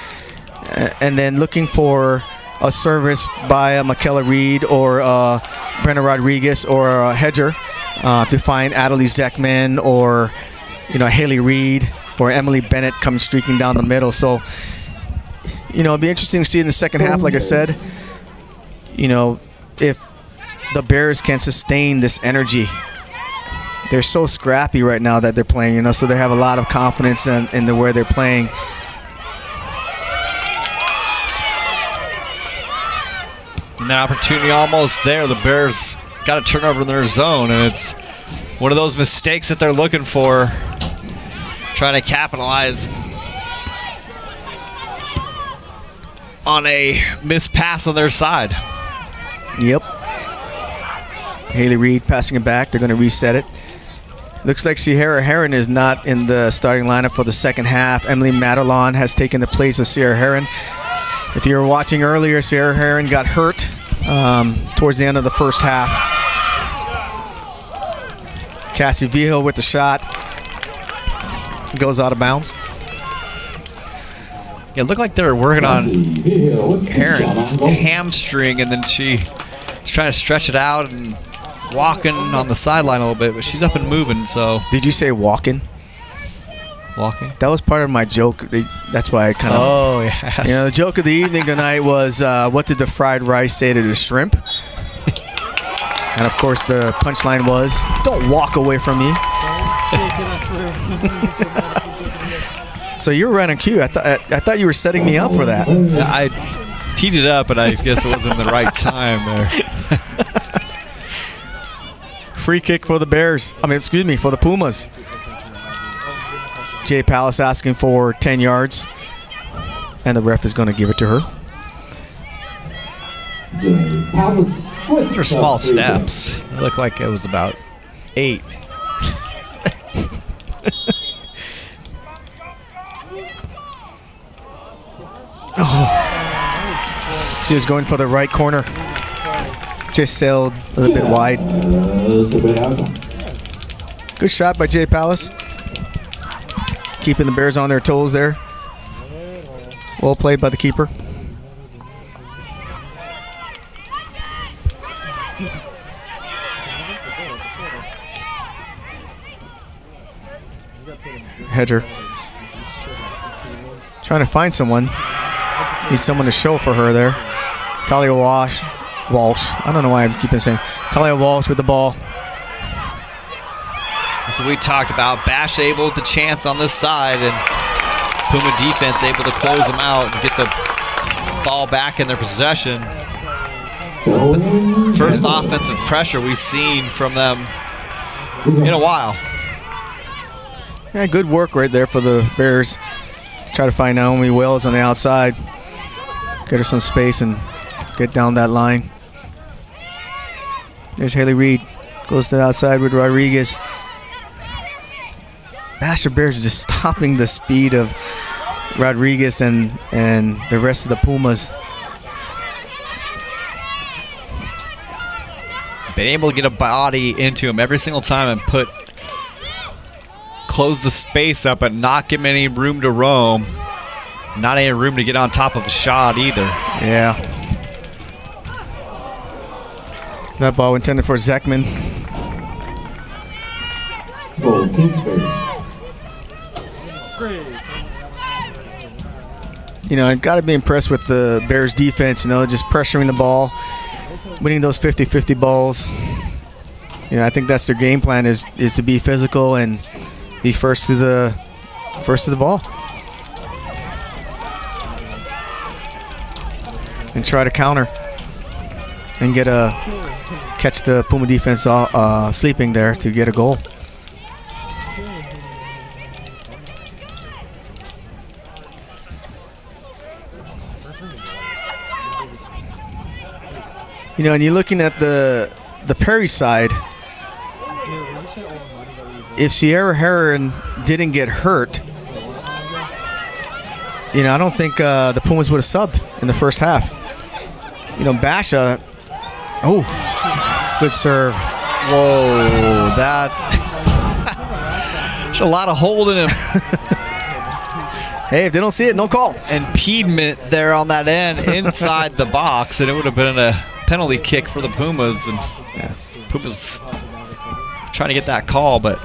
and then looking for a service by Michaela Reed or Brenna Rodriguez or a Hedger to find Adelie Zeckman or Haley Reed or Emily Bennett coming streaking down the middle. So it'd be interesting to see in the second half, like I said, if the Bears can sustain this energy. They're so scrappy right now that they're playing, so they have a lot of confidence in the way they're playing. And that opportunity almost there. The Bears got a turnover in their zone, and it's one of those mistakes that they're looking for, trying to capitalize on a missed pass on their side. Yep. Haley Reed passing it back. They're going to reset it. Looks like Sierra Heron is not in the starting lineup for the second half. Emily Madelon has taken the place of Sierra Heron. If you were watching earlier, Sierra Heron got hurt towards the end of the first half. Cassie Vigil with the shot. Goes out of bounds. It looked like they were working on Heron's hamstring, and then she's trying to stretch it out and walking on the sideline a little bit, but she's up and moving. So did you say walking? Walking? That was part of my joke. That's why I kind of... Oh, yeah. The joke of the evening tonight was, what did the fried rice say to the shrimp? And, of course, the punchline was, don't walk away from me. So you were running cue. I thought you were setting me up for that. I teed it up, but I guess it wasn't the right time there. Free kick for the Bears. For the Pumas. Jay Palace asking for 10 yards, and the ref is going to give it to her. Those are small steps. It looked like it was about 8. Oh. She was going for the right corner. Just sailed a little bit wide. Good shot by Jay Palace. Keeping the Bears on their toes there. Well played by the keeper. Hedger. Trying to find someone. Needs someone to show for her there. Talia Walsh. I don't know why I keep on saying. Talia Walsh with the ball. So we talked about Bash able to chance on this side, and Puma defense able to close them out and get the ball back in their possession. First offensive pressure we've seen from them in a while. Yeah, good work right there for the Bears. Try to find Naomi Wells on the outside. Get her some space and get down that line. There's Haley Reed. Goes to the outside with Rodriguez. Basha Bears is just stopping the speed of Rodriguez and the rest of the Pumas. Been able to get a body into him every single time and close the space up and not give him any room to roam. Not any room to get on top of a shot either. Yeah. That ball intended for Zekman. You know, I've got to be impressed with the Bears defense, you know, just pressuring the ball, winning those 50-50 balls. You know, I think that's their game plan is to be physical and be first to the ball. And try to counter and catch the Puma defense sleeping there to get a goal. You know, and you're looking at the Perry side. If Sierra Heron didn't get hurt, you know, I don't think the Pumas would have subbed in the first half. You know, Basha, good serve. Whoa, that there's a lot of holding him. Hey, if they don't see it, no call. Impediment there on that end inside the box, and it would have been a penalty kick for the Pumas. And Pumas trying to get that call, but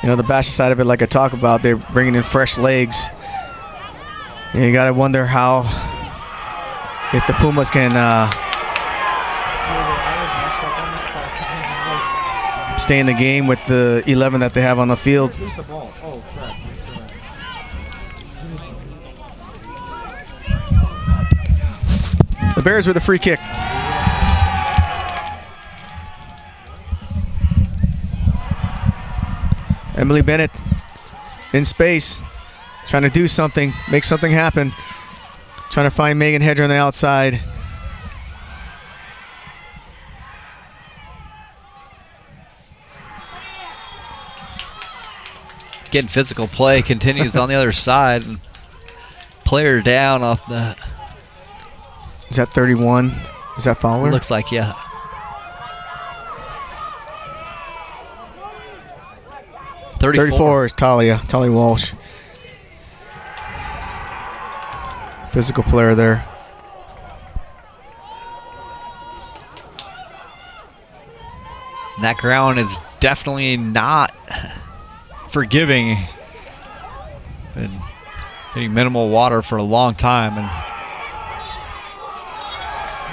you know, the Basha side of it, like I talk about, they're bringing in fresh legs. And you got to wonder if the Pumas can stay in the game with the 11 that they have on the field. The Bears with a free kick. Emily Bennett in space, trying to do something, make something happen. Trying to find Megan Hedger on the outside. Getting physical play continues on the other side. And player down off the. Is that 31? Is that Fowler? Looks like, yeah. Thirty-four is Talia Walsh. Physical player there. That ground is definitely not forgiving. Been hitting minimal water for a long time, and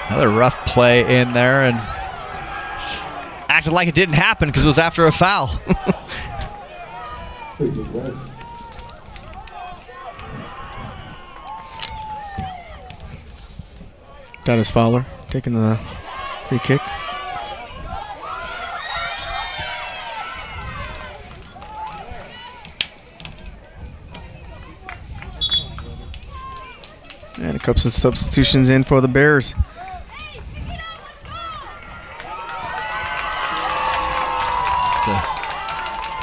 another rough play in there, and acted like it didn't happen because it was after a foul. Got his Fowler taking the free kick. And a couple of substitutions in for the Bears.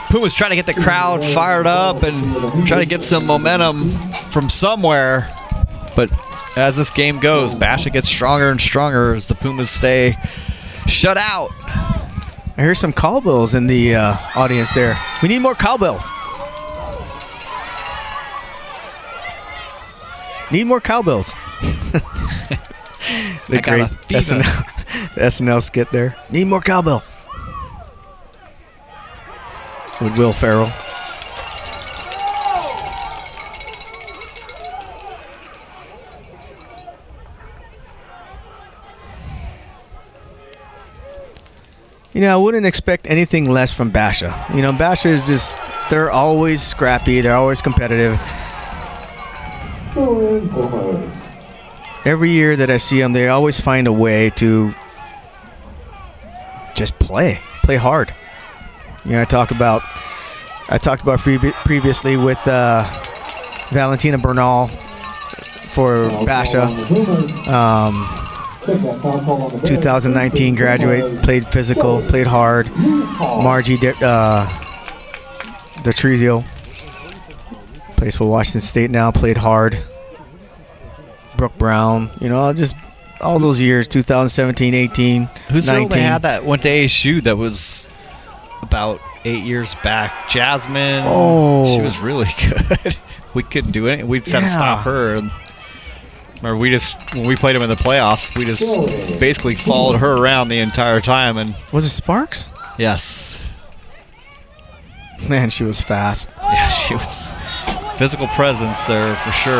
Pumas trying to get the crowd fired up and try to get some momentum from somewhere. But as this game goes, Basha gets stronger and stronger as the Pumas stay shut out. I hear some cowbells in the audience there. We need more cowbells. Need more cowbells. The great SNL skit there. Need more cowbell. With Will Ferrell. You know, I wouldn't expect anything less from Basha. You know, Basha is just they're always scrappy. They're always competitive. Perry Pumas. Every year that I see them, they always find a way to just play hard. You know, I talked about previously with Valentina Bernal for Basha. 2019 graduate, played physical, played hard. Margie Detrizio plays for Washington State now, played hard. Brooke Brown, you know, just all those years, 2017, 18, Who's 19. the girl they had that went to ASU that was about 8 years back? Jasmine. Oh. She was really good. We couldn't do it. We just had to stop her. And remember, when we played them in the playoffs, we just basically followed her around the entire time. And Was it Sparks? yes. Man, she was fast. Yeah, she was physical presence there for sure.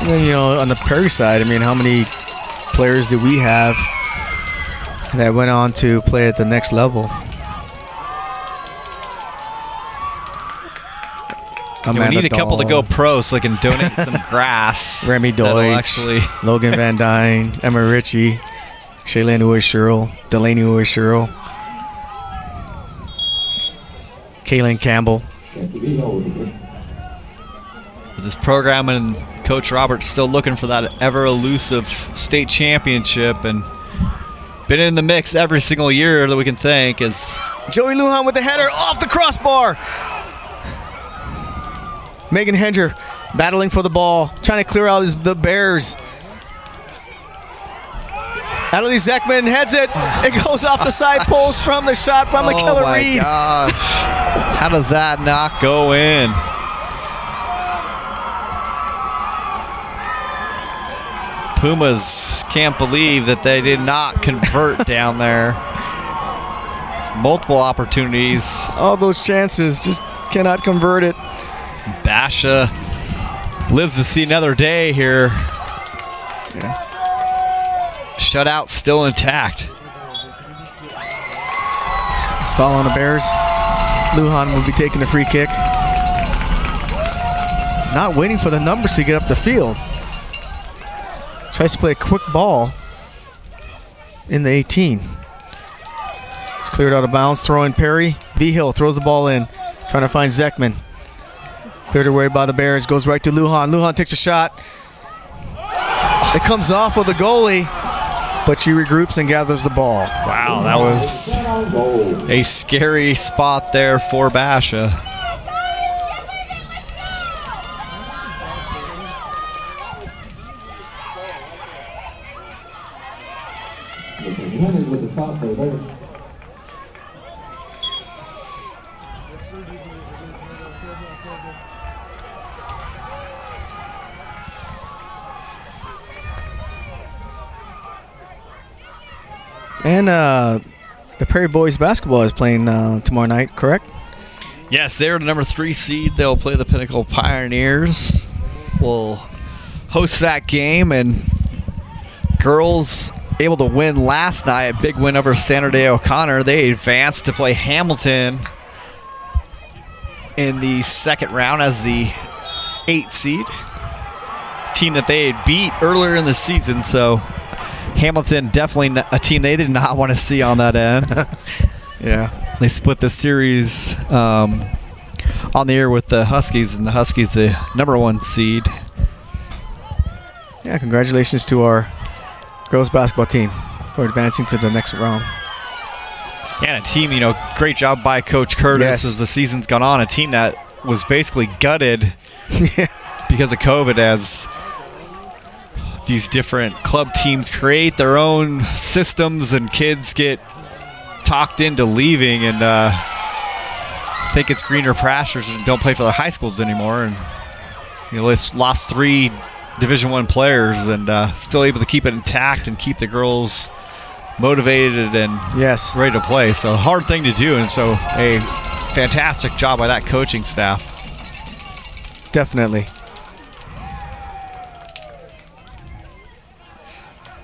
And then, you know, on the Perry side, I mean, how many players did we have that went on to play at the next level? We need a couple to go pro so they can donate some grass. Remy Deutsch, Logan Van Dyne, Emma Ritchie, Shaylin Uwe-Sherrill, Delaney Uwe-Sherrill, Kaylin Campbell. This program and Coach Robert's still looking for that ever-elusive state championship and been in the mix every single year that we can think. Is Joey Lujan with the header off the crossbar. Megan Hender battling for the ball, trying to clear out the Bears. Adelie Zekman heads it. It goes off the side post from the shot from McKellar Reed. Oh my gosh. How does that not go in? Pumas can't believe that they did not convert down there. It's multiple opportunities. All those chances, just cannot convert it. Basha lives to see another day here. Yeah. Shutout still intact. It's foul on the Bears. Lujan will be taking the free kick. Not waiting for the numbers to get up the field. Tries to play a quick ball in the 18. It's cleared out of bounds, throwing Perry. V-Hill throws the ball in, trying to find Zekman. Cleared away by the Bears, goes right to Lujan. Lujan takes a shot. It comes off with the goalie, but she regroups and gathers the ball. Wow, that was a scary spot there for Basha. With the stop for the Bears. And the Perry boys basketball is playing tomorrow night, correct? Yes, they're the number 3 seed. They'll play the Pinnacle Pioneers. We'll host that game, and girls able to win last night. A big win over Saturday O'Connor. They advanced to play Hamilton in the second round as the 8th seed. Team that they had beat earlier in the season, so Hamilton definitely a team they did not want to see on that end. Yeah. They split the series on the air with the Huskies, and the Huskies the number 1 seed. Yeah, congratulations to our girls basketball team for advancing to the next round. And a team, you know, great job by Coach Curtis as the season's gone on. A team that was basically gutted because of COVID, as these different club teams create their own systems and kids get talked into leaving and think it's greener pastures and don't play for their high schools anymore. And you know, they lost 3 Division I players and still able to keep it intact and keep the girls motivated and ready to play. So hard thing to do, and so a fantastic job by that coaching staff. Definitely.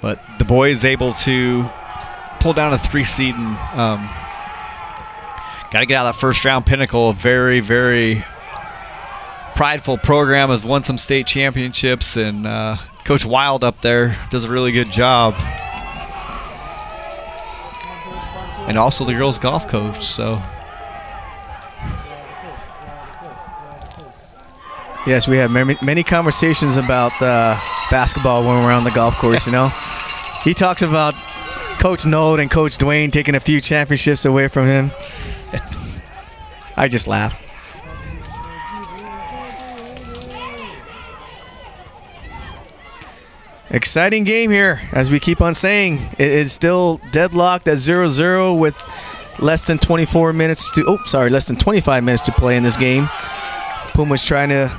But the boys able to pull down a 3 seed and got to get out of that first round pinnacle. A very, very prideful program, has won some state championships, and Coach Wild up there does a really good job. And also the girls golf coach, so. Yes, we have many conversations about basketball when we're on the golf course, you know. He talks about Coach Node and Coach Dwayne taking a few championships away from him. I just laugh. Exciting game here, as we keep on saying. It is still deadlocked at 0-0 with less than 25 minutes to play in this game. Pumas trying to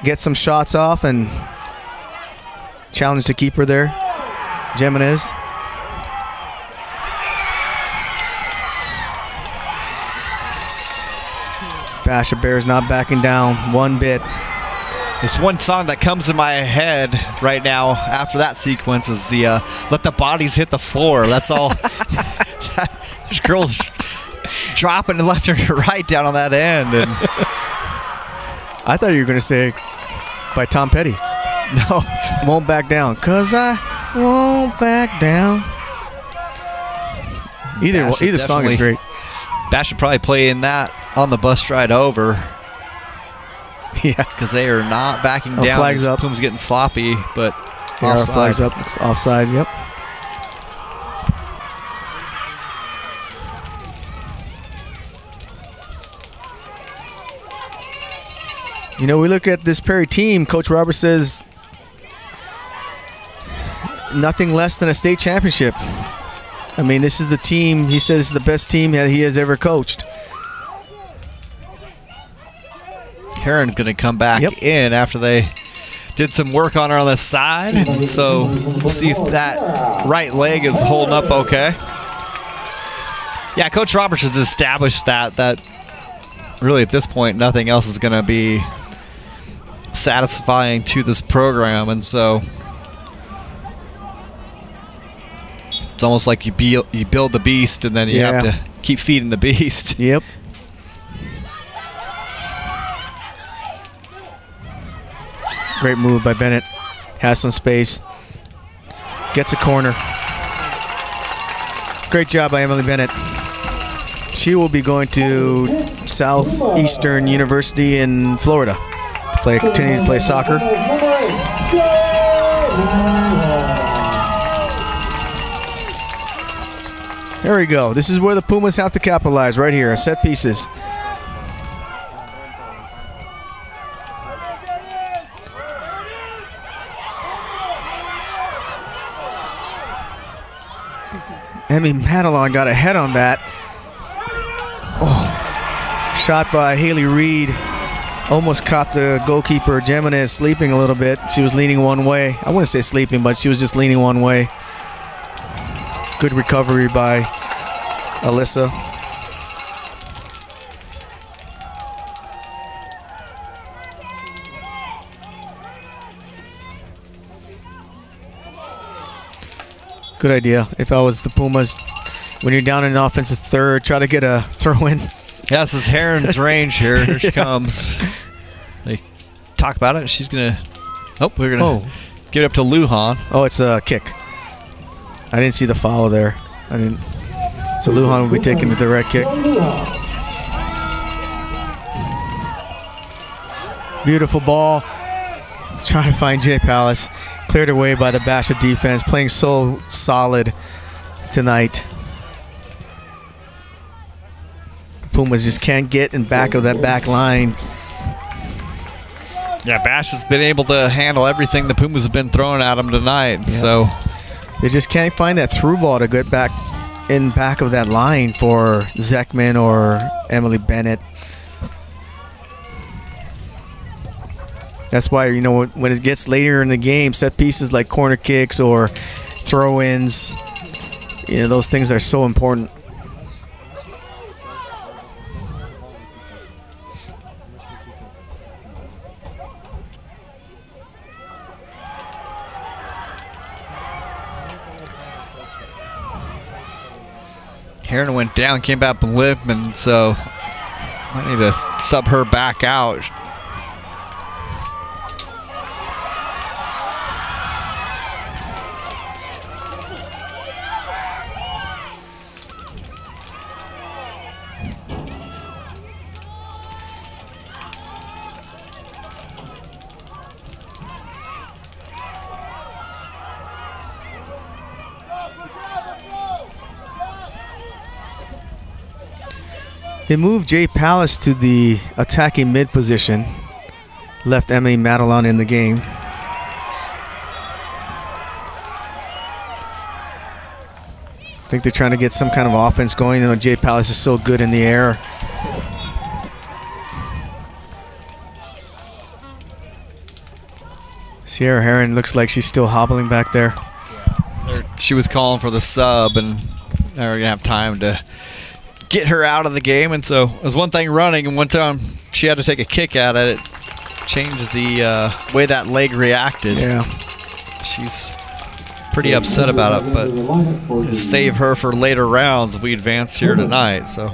get some shots off and challenge the keeper there, Jimenez. Basha Bears not backing down one bit. This one song that comes in my head right now after that sequence is the Let the Bodies Hit the Floor. That's all. There's girls dropping left and right down on that end. And I thought you were going to say by Tom Petty. No. Won't back down. 'Cause I won't back down. Either song is great. Bash should probably play in that on the bus ride over. Yeah. Because they are not backing down. Flags up. Puma's getting sloppy, but Flags up. It's offsides, yep. You know, we look at this Perry team, Coach Robert says nothing less than a state championship. I mean, this is the team, he says, the best team that he has ever coached. Heron's going to come back in after they did some work on her on the side. And so we'll see if that right leg is holding up okay. Yeah, Coach Roberts has established that really at this point nothing else is going to be satisfying to this program. And so it's almost like you build the beast and then you have to keep feeding the beast. Yep. Great move by Bennett. Has some space. Gets a corner. Great job by Emily Bennett. She will be going to Southeastern University in Florida to continue to play soccer. There we go. This is where the Pumas have to capitalize right here. Set pieces. Emmy Madelon got a head on that. Oh, shot by Haley Reed. Almost caught the goalkeeper, Jimenez, sleeping a little bit. She was leaning one way. I wouldn't say sleeping, but she was just leaning one way. Good recovery by Alyssa. Good idea. If I was the Pumas, when you're down in an offensive third, try to get a throw in. Yeah, this is Heron's range here. Here she comes. They talk about it. She's going to... Oh, we're going to give it up to Lujan. Oh, it's a kick. I didn't see the foul there. I didn't. So Lujan will be taking the direct kick. Beautiful ball. Trying to find Jay Palace. Cleared away by the Basha defense. Playing so solid tonight. Pumas just can't get in back of that back line. Yeah, Bash has been able to handle everything the Pumas have been throwing at him tonight. Yeah. So they just can't find that through ball to get back in back of that line for Zekman or Emily Bennett. That's why, you know, when it gets later in the game, set pieces like corner kicks or throw-ins, you know, those things are so important. Heron went down, came back limp, and so might need to sub her back out. They moved Jay Palace to the attacking mid position. Left Emily Madelon in the game. I think they're trying to get some kind of offense going. You know, Jay Palace is so good in the air. Sierra Heron looks like she's still hobbling back there. She was calling for the sub, and they were going to have time to get her out of the game. And so it was one thing running, and one time she had to take a kick at it. It changed the way that leg reacted. Yeah. She's pretty upset about it, but it'll save her for later rounds if we advance here tonight. So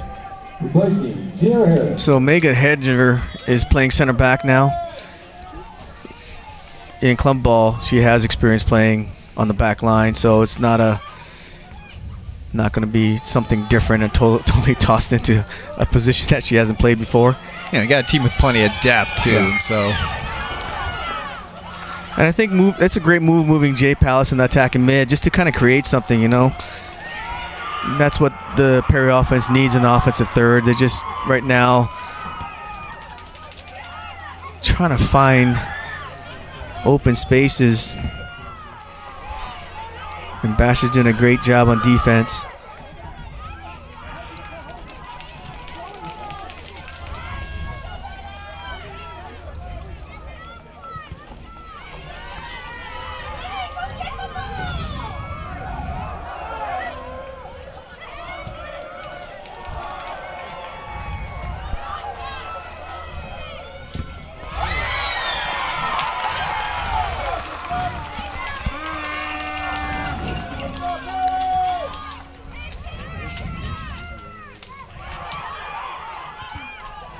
Megan Hedger is playing center back now. In clump ball, she has experience playing on the back line, so it's not going to be something different and totally tossed into a position that she hasn't played before. Yeah, you got a team with plenty of depth too. Yeah. So, and I think it's a great move moving Jay Palace in the attacking mid just to kind of create something, you know. That's what the Perry offense needs, an offensive third. They're just right now trying to find open spaces. And Bash is doing a great job on defense.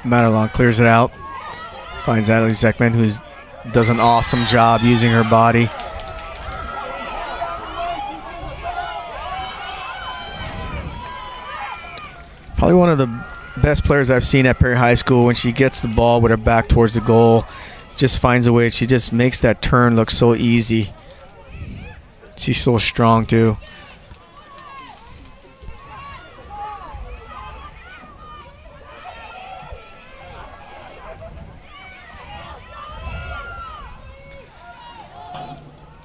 Madelon clears it out. Finds Adley Zekman, who does an awesome job using her body. Probably one of the best players I've seen at Perry High School. When she gets the ball with her back towards the goal, just finds a way. She just makes that turn look so easy. She's so strong too.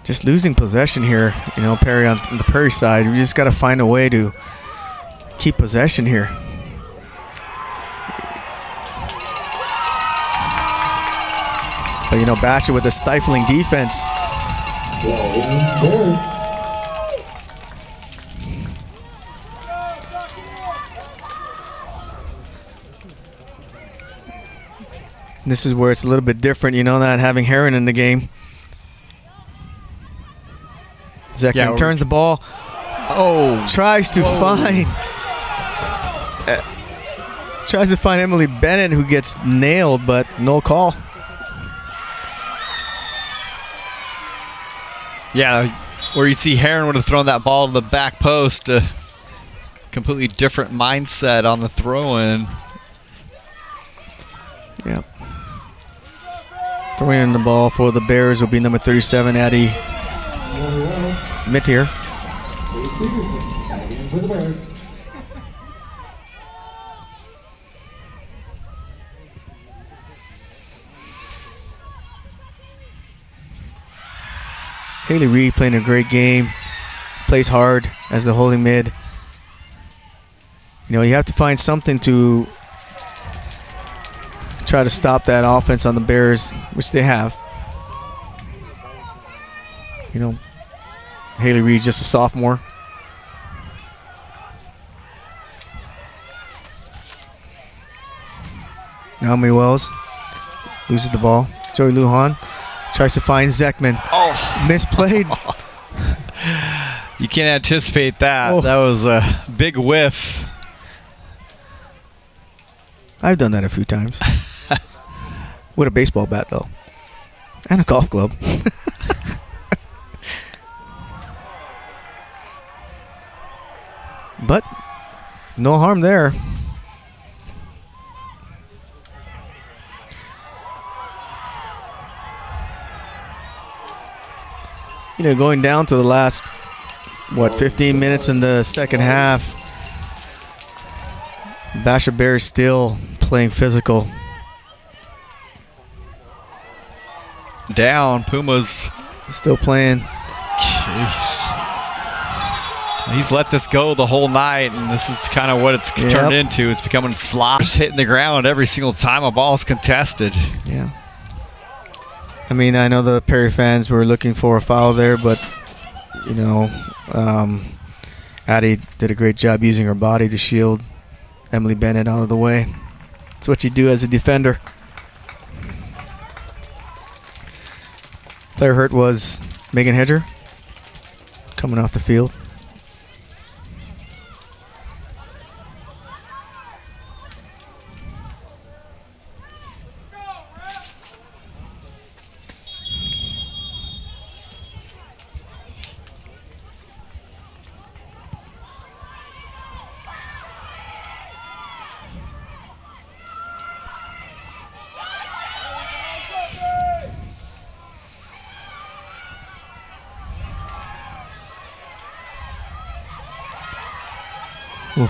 Just losing possession here, you know, Perry on the Perry side. We just got to find a way to keep possession here. But, you know, Basha with a stifling defense. This is where it's a little bit different, you know, not having Heron in the game. Zekman turns the ball. Oh, tries to find Emily Bennett, who gets nailed, but no call. Yeah, where you see Heron would have thrown that ball to the back post. Completely different mindset on the throw-in. Yep. Throwing in the ball for the Bears will be number 37, Addie Mittier. Haley Reed playing a great game. Plays hard as the holding mid. You know, you have to find something to try to stop that offense on the Bears, which they have. You know, Haley Reed's just a sophomore. Naomi Wells loses the ball. Joey Lujan tries to find Zekman. Oh, misplayed. You can't anticipate that. Oh. That was a big whiff. I've done that a few times. With a baseball bat, though. And a golf club. But no harm there. You know, going down to the last, 15 minutes in the second half. Basha Bears still playing physical. Down, Pumas. Still playing. Jeez. He's let this go the whole night, and this is kind of what it's turned into. It's becoming slops hitting the ground every single time a ball is contested. Yeah. I mean, I know the Perry fans were looking for a foul there, but, you know, Addie did a great job using her body to shield Emily Bennett out of the way. That's what you do as a defender. Player hurt was Megan Hedger coming off the field. Ooh.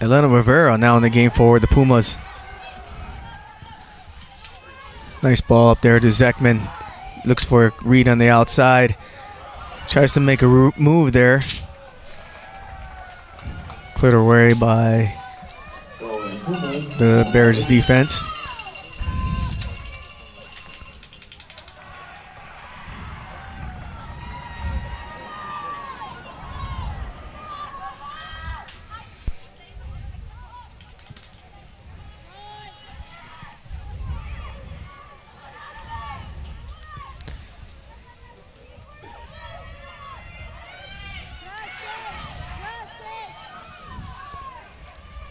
Elena Rivera now in the game for the Pumas. Nice ball up there to Zekman. Looks for a read on the outside. Tries to make a move there. Cleared away by the Bears defense.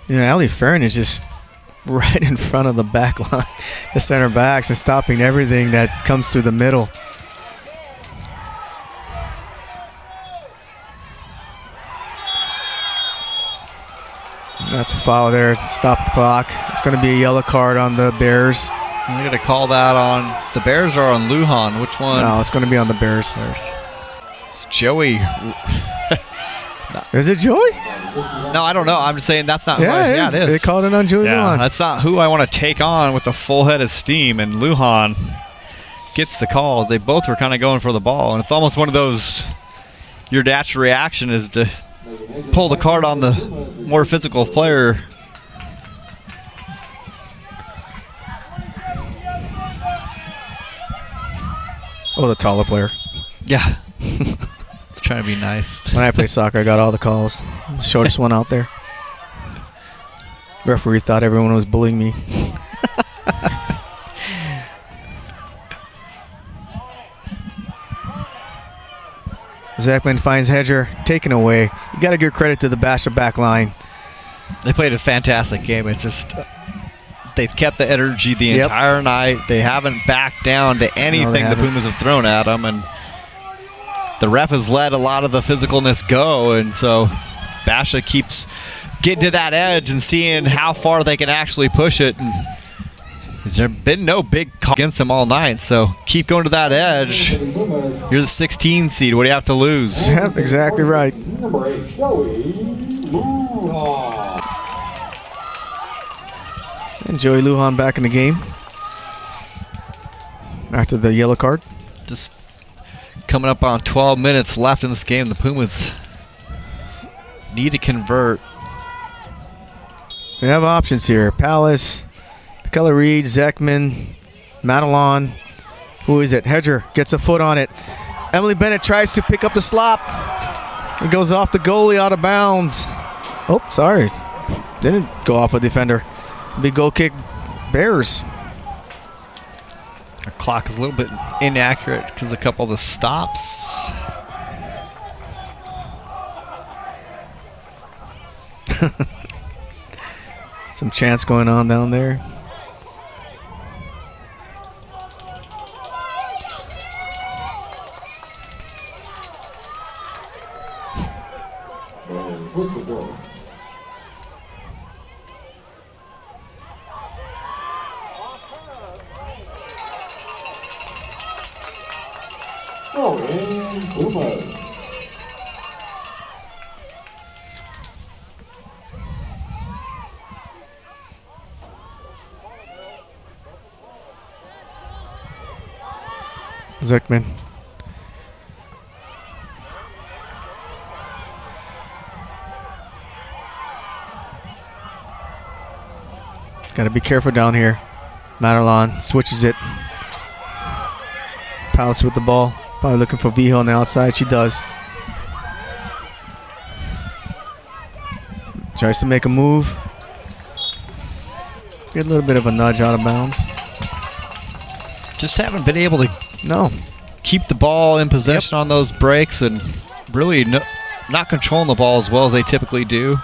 You know, Allie Farron is just right in front of the back line, the center backs, and stopping everything that comes through the middle. That's a foul there. Stop the clock. It's going to be a yellow card on the Bears. I'm going to call that on the Bears or on Lujan. Which one? No, it's going to be on the Bears. It's Joey. Is it Joey? No, I don't know. I'm just saying that's not. Yeah, it is. They called it on Joey Lujan. That's not who I want to take on with a full head of steam. And Lujan gets the call. They both were kind of going for the ball, and it's almost one of those. Your natural reaction is to pull the card on the more physical player. Oh, the taller player. Yeah. Trying to be nice. When I play soccer, I got all the calls. The shortest one out there. Referee thought everyone was bullying me. Zekman finds Hedger, taken away. You got to give credit to the Basha back line. They played a fantastic game. It's just they've kept the energy the entire night. They haven't backed down to anything the Pumas have thrown at them, and the ref has let a lot of the physicalness go, and so Basha keeps getting to that edge and seeing how far they can actually push it. And there's been no big call against them all night, so keep going to that edge. You're the 16 seed. What do you have to lose? Yep, exactly right. And Joey Lujan back in the game after the yellow card. Just coming up on 12 minutes left in this game. The Pumas need to convert. We have options here. Palace, Keller Reed, Zekman, Madelon. Who is it? Hedger gets a foot on it. Emily Bennett tries to pick up the slop. It goes off the goalie out of bounds. Oh, sorry. Didn't go off a defender. Big goal kick, Bears. Our clock is a little bit inaccurate because a couple of the stops. Some chants going on down there. Perry Pumas. Zuckman. Got to be careful down here. Madelon switches it. Palace with the ball. Probably looking for Vijo on the outside. She does. Tries to make a move. Get a little bit of a nudge out of bounds. Just haven't been able to keep the ball in possession on those breaks and really not controlling the ball as well as they typically do.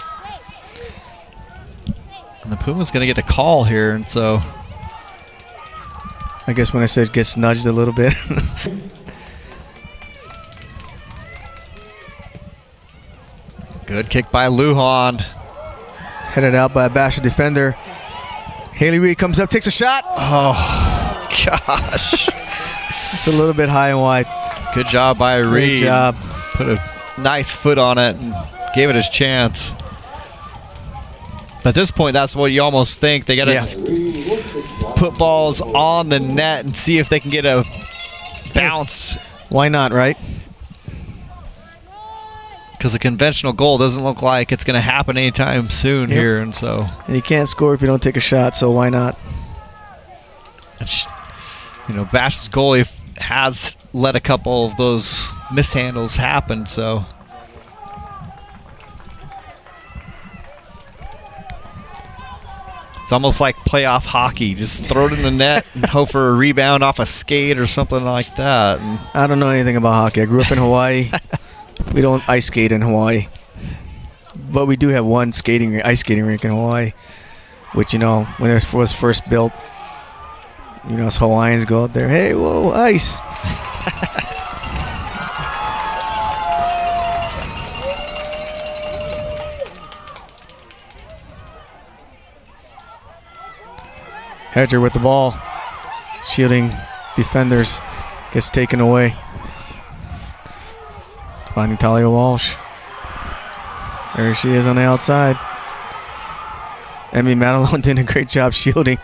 And the Puma's going to get a call here, and so I guess when I said gets nudged a little bit. good kick by Lujan. Headed out by a Basha defender. Haley Reed comes up, takes a shot. Oh, gosh. It's a little bit high and wide. Good job by Reed. Good job. Put a nice foot on it and gave it his chance. But at this point, that's what you almost think. They got to put balls on the net and see if they can get a bounce. Why not, right? Because the conventional goal doesn't look like it's going to happen anytime soon here, and so. And you can't score if you don't take a shot, so why not? You know, Bash's goalie has let a couple of those mishandles happen, so. It's almost like playoff hockey. Just throw it in the net and hope for a rebound off a skate or something like that. And I don't know anything about hockey. I grew up in Hawaii. We don't ice skate in Hawaii. But we do have one ice skating rink in Hawaii, which, you know, when it was first built, you know, us Hawaiians go out there, hey, whoa, ice. Hedger with the ball. Shielding defenders. Gets taken away. Finding Talia Walsh. There she is on the outside. Emmy Madelon did a great job shielding.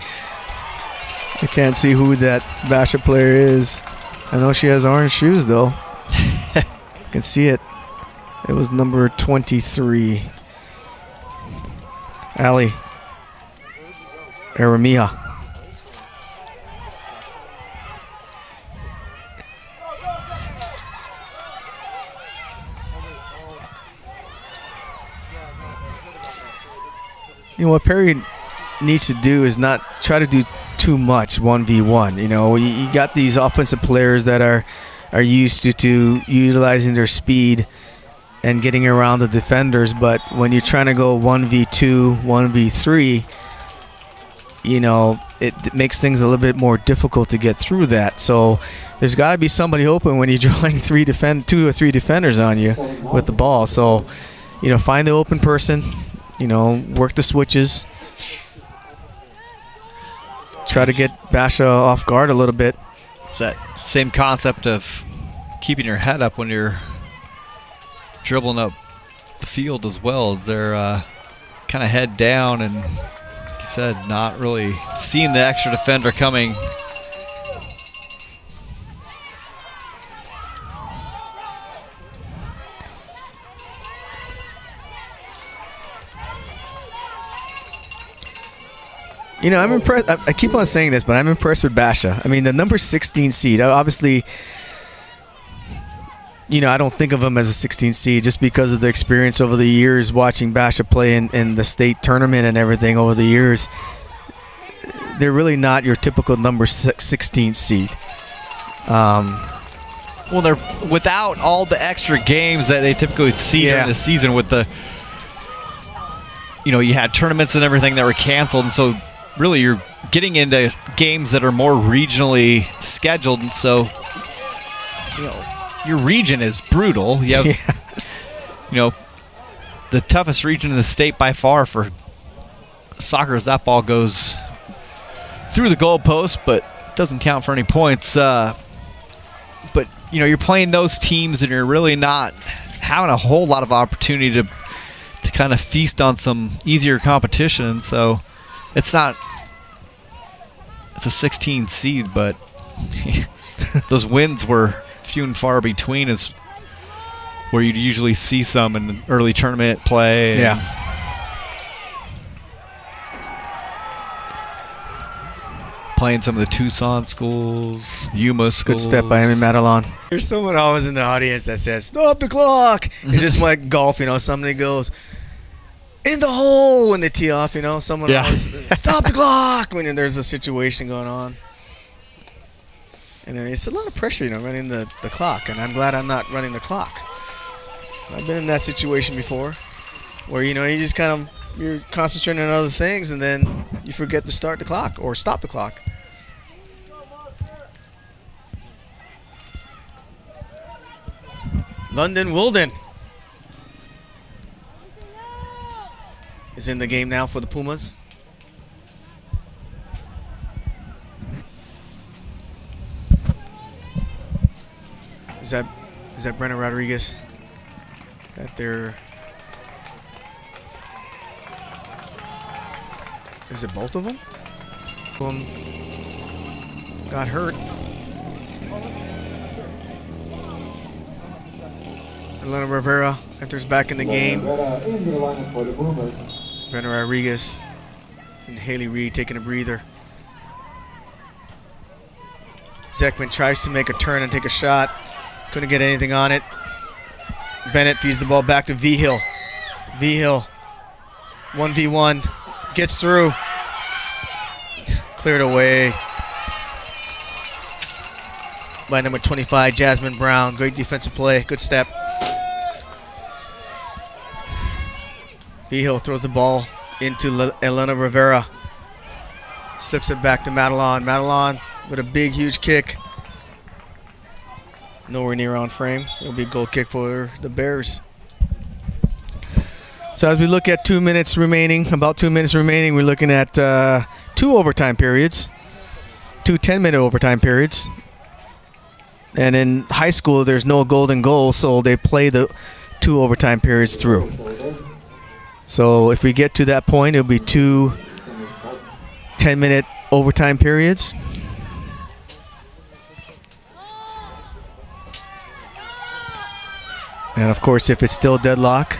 I can't see who that Basha player is. I know she has orange shoes, though. I can see it. It was number 23. Ali Aramia. You know, what Perry needs to do is not try to do too much 1v1. You know, you got these offensive players that are used to utilizing their speed and getting around the defenders, but when you're trying to go 1v2, 1v3, you know, it makes things a little bit more difficult to get through that. So there's got to be somebody open when you're drawing two or three defenders on you with the ball. So, you know, find the open person. You know, work the switches. Try to get Basha off guard a little bit. It's that same concept of keeping your head up when you're dribbling up the field as well. They're kind of head down and, like you said, not really seeing the extra defender coming. You know, I'm impressed. I keep on saying this, but I'm impressed with Basha. I mean, the number 16 seed, obviously, you know, I don't think of him as a 16 seed just because of the experience over the years watching Basha play in the state tournament and everything over the years. they're really not your typical number 16 seed. Well, they're without all the extra games that they typically see during the season with the, you had tournaments and everything that were canceled, and so really you're getting into games that are more regionally scheduled, and so your region is brutal. You have, the toughest region in the state by far for soccer is that ball goes through the goalpost, but doesn't count for any points. But you're playing those teams, and you're really not having a whole lot of opportunity to kind of feast on some easier competition. So it's a 16 seed, but those wins were few and far between as where you'd usually see some in early tournament play. Playing some of the Tucson schools, Yuma schools. Good step by Amy Madelon. There's someone always in the audience that says, "Stop the clock." It's just like golf, somebody goes in the hole when they tee off, someone always, "Stop the clock," when there's a situation going on. And then it's a lot of pressure, running the clock, and I'm glad I'm not running the clock. I've been in that situation before where, you just you're concentrating on other things, and then you forget to start the clock or stop the clock. London Wilden is in the game now for the Pumas. Is that Brenna Rodriguez? That they're... Is it both of them? Got hurt. Elena Rivera enters back in the game. Brenna Rodriguez and Haley Reed taking a breather. Zekman tries to make a turn and take a shot. Couldn't get anything on it. Bennett feeds the ball back to V-Hill. V-Hill, 1v1, gets through. Cleared away by number 25, Jasmine Brown. Great defensive play, good step. V-Hill throws the ball into Elena Rivera. Slips it back to Madelon. Madelon with a big, huge kick. Nowhere near on frame. It'll be a goal kick for the Bears. So as we look at 2 minutes remaining, about 2 minutes remaining, we're looking at 2 overtime periods, 2 10-minute overtime periods. And in high school, there's no golden goal, so they play the 2 overtime periods through. So if we get to that point, it'll be 2 10-minute overtime periods. And of course, if it's still deadlock,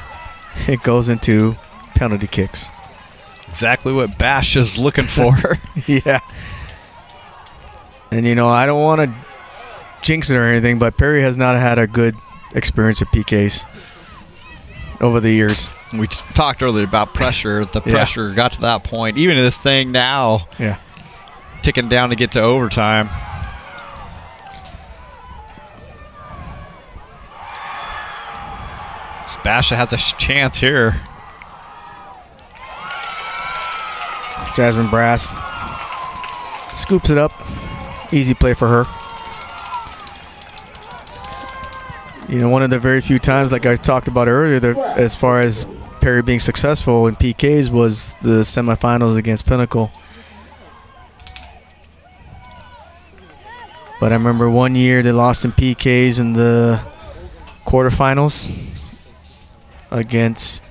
it goes into penalty kicks. Exactly what Bash is looking for. Yeah. And I don't want to jinx it or anything, but Perry has not had a good experience with PKs over the years. We talked earlier about pressure. The pressure got to that point. Even this thing now, ticking down to get to overtime. Basha has a chance here. Jasmine Brass scoops it up. Easy play for her. One of the very few times, like I talked about earlier, as far as Perry being successful in PKs was the semifinals against Pinnacle. But I remember one year they lost in PKs in the quarterfinals against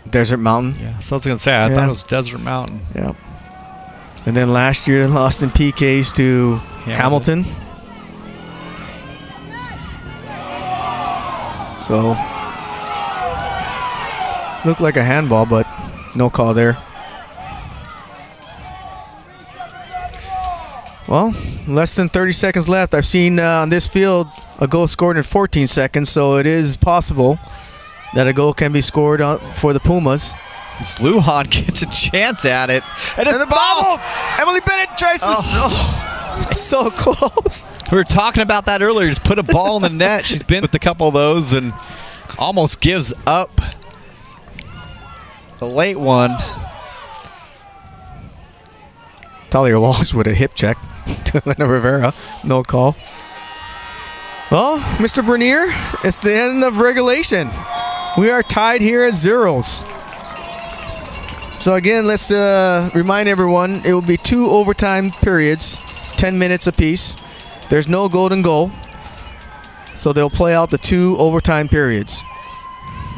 Desert Mountain. Yeah, so I was going to say, I thought it was Desert Mountain. Yeah. And then last year they lost in PKs to Hamilton. So, looked like a handball, but no call there. Well, less than 30 seconds left. I've seen on this field a goal scored in 14 seconds, so it is possible that a goal can be scored for the Pumas. Sluhan gets a chance at it. And the ball! Emily Bennett tries to... so close. We were talking about that earlier. Just put a ball in the net. She's been with a couple of those and almost gives up the late one. Talia Walsh with a hip check to Elena Rivera. No call. Well, Mr. Bernier, it's the end of regulation. We are tied here at zeros. So again, let's remind everyone, it will be 2 overtime periods, 10 minutes apiece. There's no golden goal. So they'll play out the 2 overtime periods.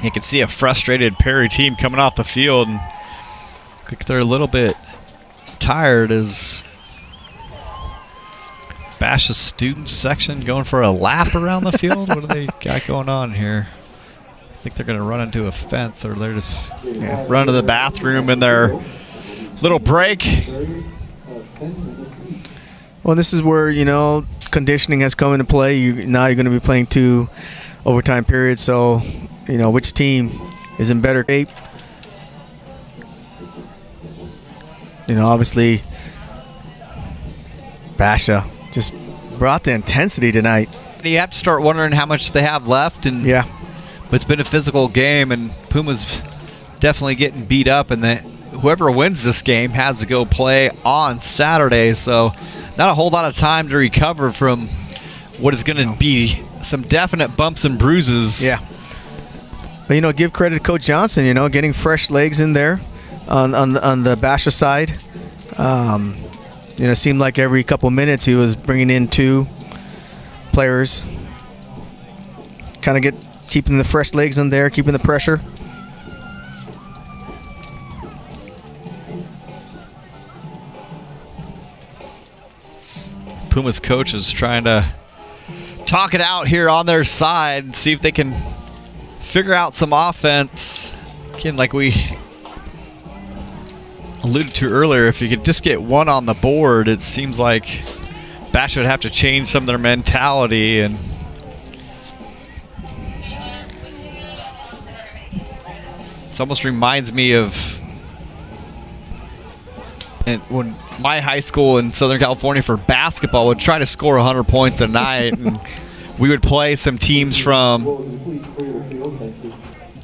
You can see a frustrated Perry team coming off the field. And I think they're a little bit tired as Basha's student section going for a lap around the field. What do they got going on here? I think they're going to run into a fence, or they're just run to the bathroom in their little break. Well, this is where, conditioning has come into play. Now you're going to be playing 2 overtime periods, so, which team is in better shape. Obviously, Basha just brought the intensity tonight. You have to start wondering how much they have left, and but it's been a physical game, and Puma's definitely getting beat up, and whoever wins this game has to go play on Saturday, so not a whole lot of time to recover from what is going to be some definite bumps and bruises. Yeah. But, give credit to Coach Johnson, getting fresh legs in there on the Basha side. It seemed like every couple minutes he was bringing in 2 players. Kind of keeping the fresh legs in there, keeping the pressure. Puma's coach is trying to talk it out here on their side, see if they can figure out some offense. Again, like we alluded to earlier, if you could just get 1 on the board, it seems like Basha would have to change some of their mentality. And it almost reminds me of when my high school in Southern California for basketball would try to score 100 points a night, and we would play some teams from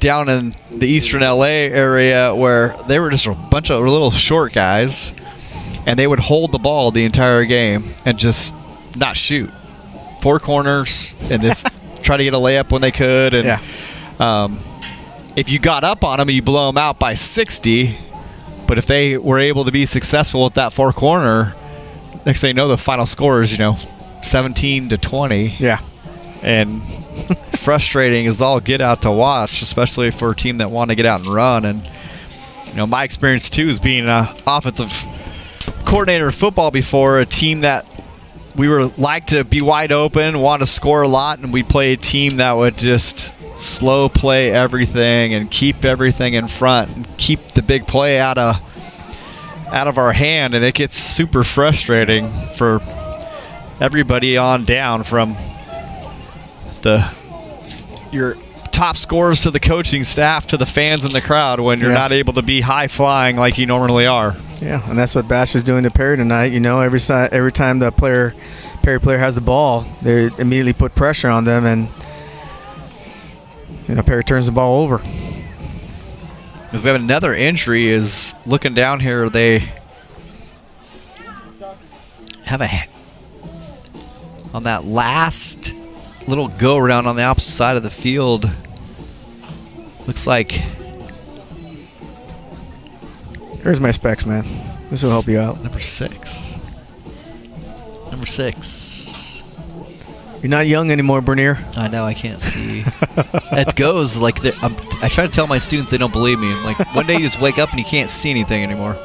down in the eastern LA area where they were just a bunch of little short guys, and they would hold the ball the entire game and just not shoot. 4 corners and just try to get a layup when they could. And if you got up on them, you blow them out by 60. But if they were able to be successful with that 4 corner, next thing you know, the final score is 17-20. Yeah. And frustrating is all get out to watch, especially for a team that want to get out and run. And my experience too is being an offensive coordinator of football before, a team that we were like to be wide open, want to score a lot, and we play a team that would just slow play everything and keep everything in front and keep the big play out of our hand, and it gets super frustrating for everybody on down, from your top scorers to the coaching staff to the fans in the crowd, when you're not able to be high flying like you normally are. Yeah, and that's what Bash is doing to Perry tonight. Every time the Perry player has the ball, they immediately put pressure on them, and Perry turns the ball over. Because we have another injury. Is looking down here, they have on that last little go around on the opposite side of the field. Looks like. Here's my specs, man. This will help you out. Number 6. You're not young anymore, Bernier. I know, I can't see. It goes like I try to tell my students, they don't believe me. Like, one day you just wake up and you can't see anything anymore.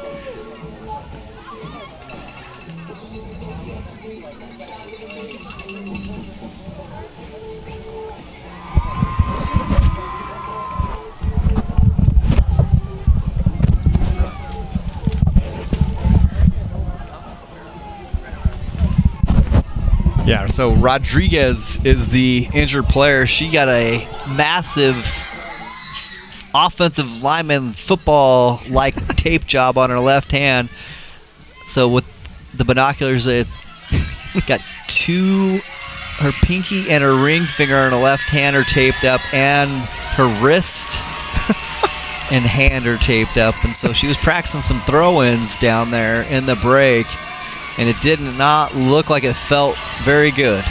Yeah, so Rodriguez is the injured player. She got a massive offensive lineman football-like tape job on her left hand. So with the binoculars, it got her pinky and her ring finger on her left hand are taped up, and her wrist and hand are taped up. And so she was practicing some throw-ins down there in the break, and it did not look like it felt very good.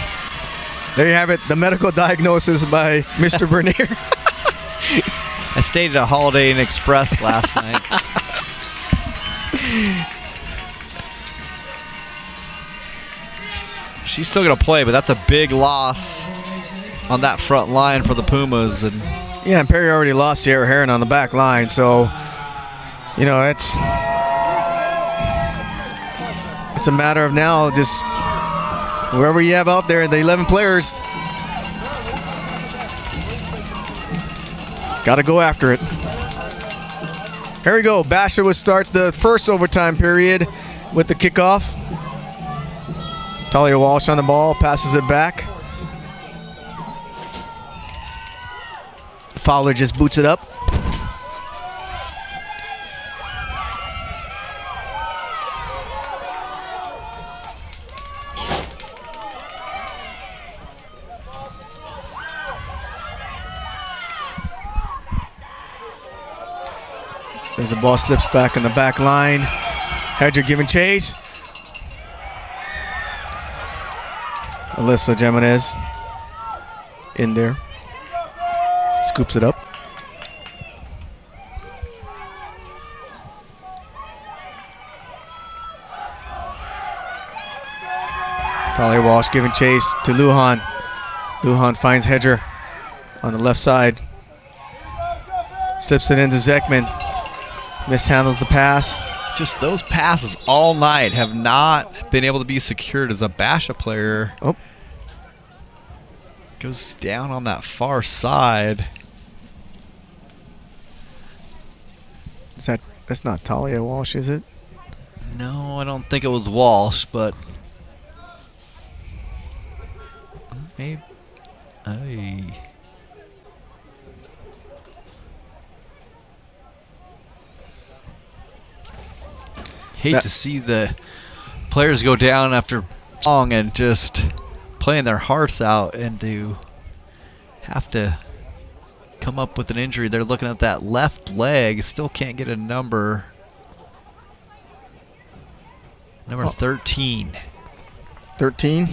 There you have it, the medical diagnosis by Mr. Bernier. I stayed at a Holiday Inn Express last night. She's still going to play, but that's a big loss on that front line for the Pumas. And yeah, and Perry already lost Sierra Heron on the back line, so, you know, it's a matter of now just whoever you have out there, the 11 players, got to go after it. Here we go. Basha will start the first overtime period with the kickoff. Talia Walsh on the ball, passes it back. Fowler just boots it up. As the ball slips back in the back line. Hedger giving chase. Alyssa Jimenez in there. Scoops it up. Talia Walsh giving chase to Lujan. Lujan finds Hedger on the left side. Slips it into Zekman. Mishandles the pass. just those passes all night have not been able to be secured as a Basha player. Oh. Goes down on that far side. That's not Talia Walsh, is it? No, I don't think it was Walsh, but maybe. Hate to see the players go down after long and just playing their hearts out, and to have to come up with an injury. They're looking at that left leg, still can't get a number. Number 13. 13?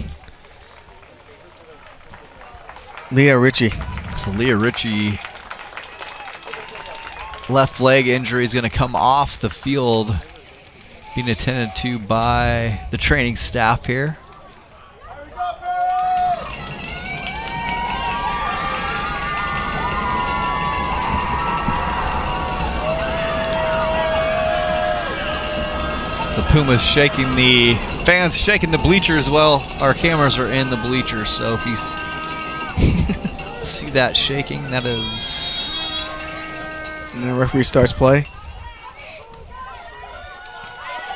Leah Ritchie. So Leah Ritchie, left leg injury, is going to come off the field, being attended to by the training staff here. So Pumas shaking the fans, shaking the bleachers. Well, our cameras are in the bleachers, so if you see that shaking, that is. And the referee starts play.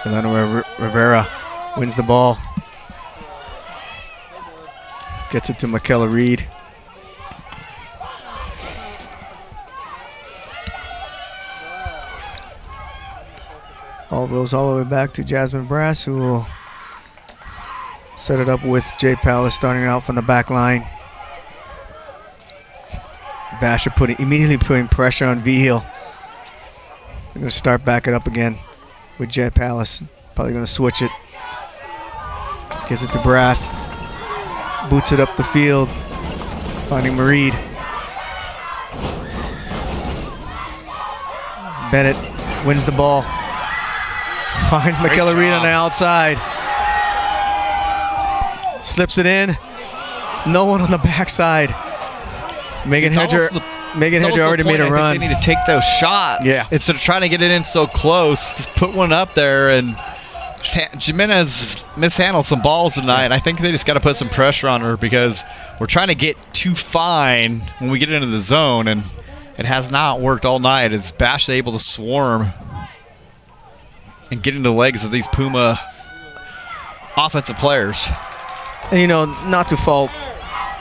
Elena Rivera wins the ball. Gets it to Michaela Reed. Ball goes all the way back to Jasmine Brass, who will set it up with Jay Palace starting out from the back line. Basha immediately putting pressure on Vigil. They're going to start back it up again with Jay Palace. Probably going to switch it. Gives it to Brass. Boots it up the field. Finding Mareed. Bennett wins the ball. Finds Michaela Reed on the outside. Slips it in. No one on the backside. Megan Hedger already made a run. They need to take those shots. Yeah. Instead of trying to get it in so close, just put one up there. And Jimenez mishandled some balls tonight. I think they just got to put some pressure on her, because we're trying to get too fine when we get into the zone, and it has not worked all night. Is Basha able to swarm and get into the legs of these Puma offensive players? And, you know, not to fault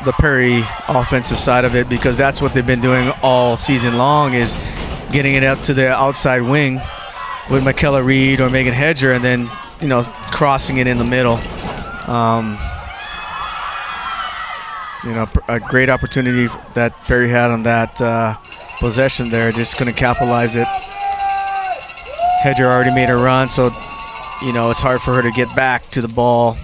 the Perry offensive side of it, because that's what they've been doing all season long, is getting it up to the outside wing with Michaela Reed or Megan Hedger, and then, you know, crossing it in the middle. You know, a great opportunity that Perry had on that possession there. Just couldn't capitalize it. Hedger already made a run, so, you know, it's hard for her to get back to the ball.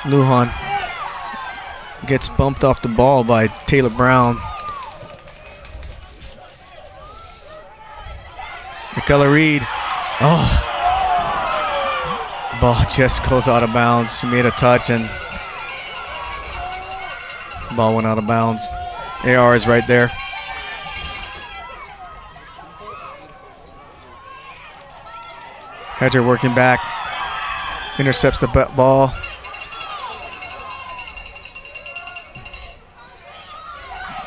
Lujan gets bumped off the ball by Taylor Brown. Michaela Reed. Oh. Ball just goes out of bounds. She made a touch and ball went out of bounds. AR is right there. Hedger working back. Intercepts the ball.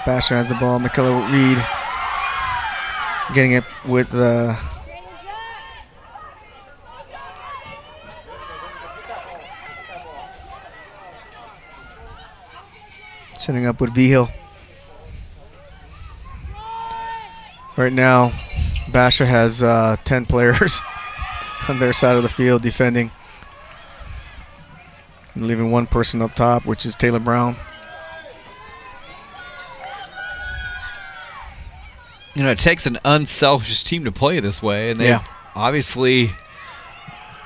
Basha has the ball. Michaela Reed getting it with the setting up with Vigil. Right now, Basha has 10 players on their side of the field defending, and leaving one person up top, which is Taylor Brown. You know, it takes an unselfish team to play this way, and they obviously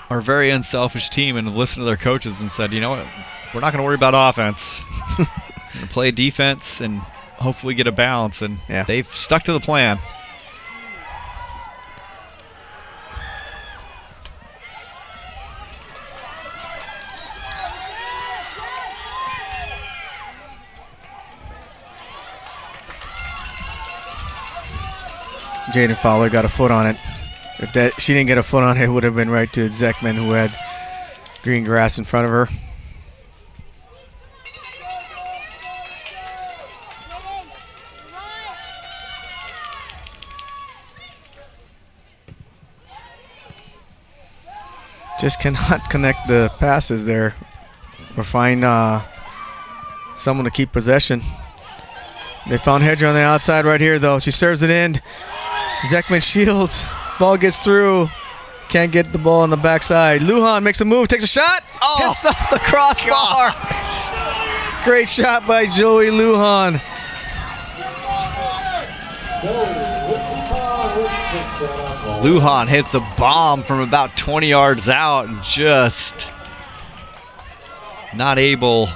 are a very unselfish team and have listened to their coaches and said, you know what, we're not going to worry about offense. We're going to play defense and hopefully get a balance, and they've stuck to the plan. Jaden Fowler got a foot on it. If she didn't get a foot on it, it would have been right to Zekman, who had green grass in front of her. Just cannot connect the passes there or find someone to keep possession. They found Hedger on the outside right here, though. She serves it in. Zekman shields. Ball gets through. Can't get the ball on the backside. Lujan makes a move, takes a shot. Oh, hits off the crossbar. Great shot by Joey Lujan. Lujan hits a bomb from about 20 yards out and just not able,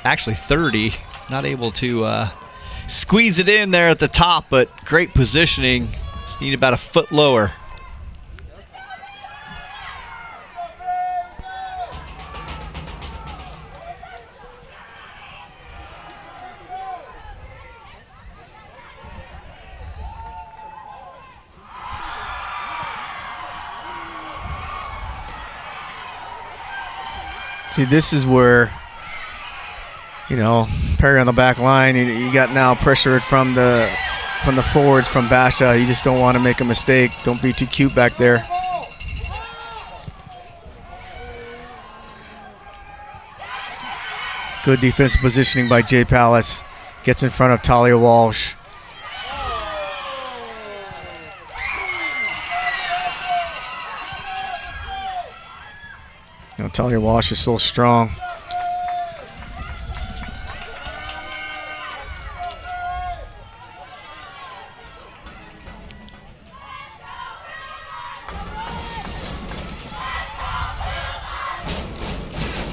actually 30, not able to squeeze it in there at the top, but great positioning. Just need about a foot lower. See, this is where, you know, Perry on the back line. You got now pressure from the forwards from Basha. You just don't want to make a mistake. Don't be too cute back there. Good defensive positioning by Jay Palace. Gets in front of Talia Walsh. You know, Talia Walsh is so strong.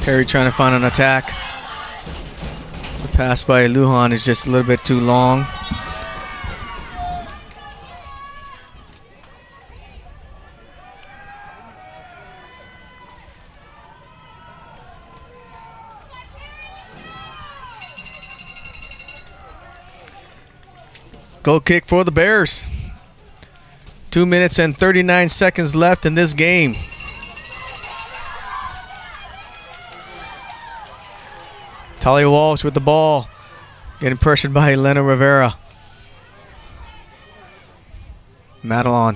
Perry trying to find an attack. The pass by Lujan is just a little bit too long. Goal kick for the Bears. 2 minutes and 39 seconds left in this game. Talia Walsh with the ball, getting pressured by Elena Rivera. Madelon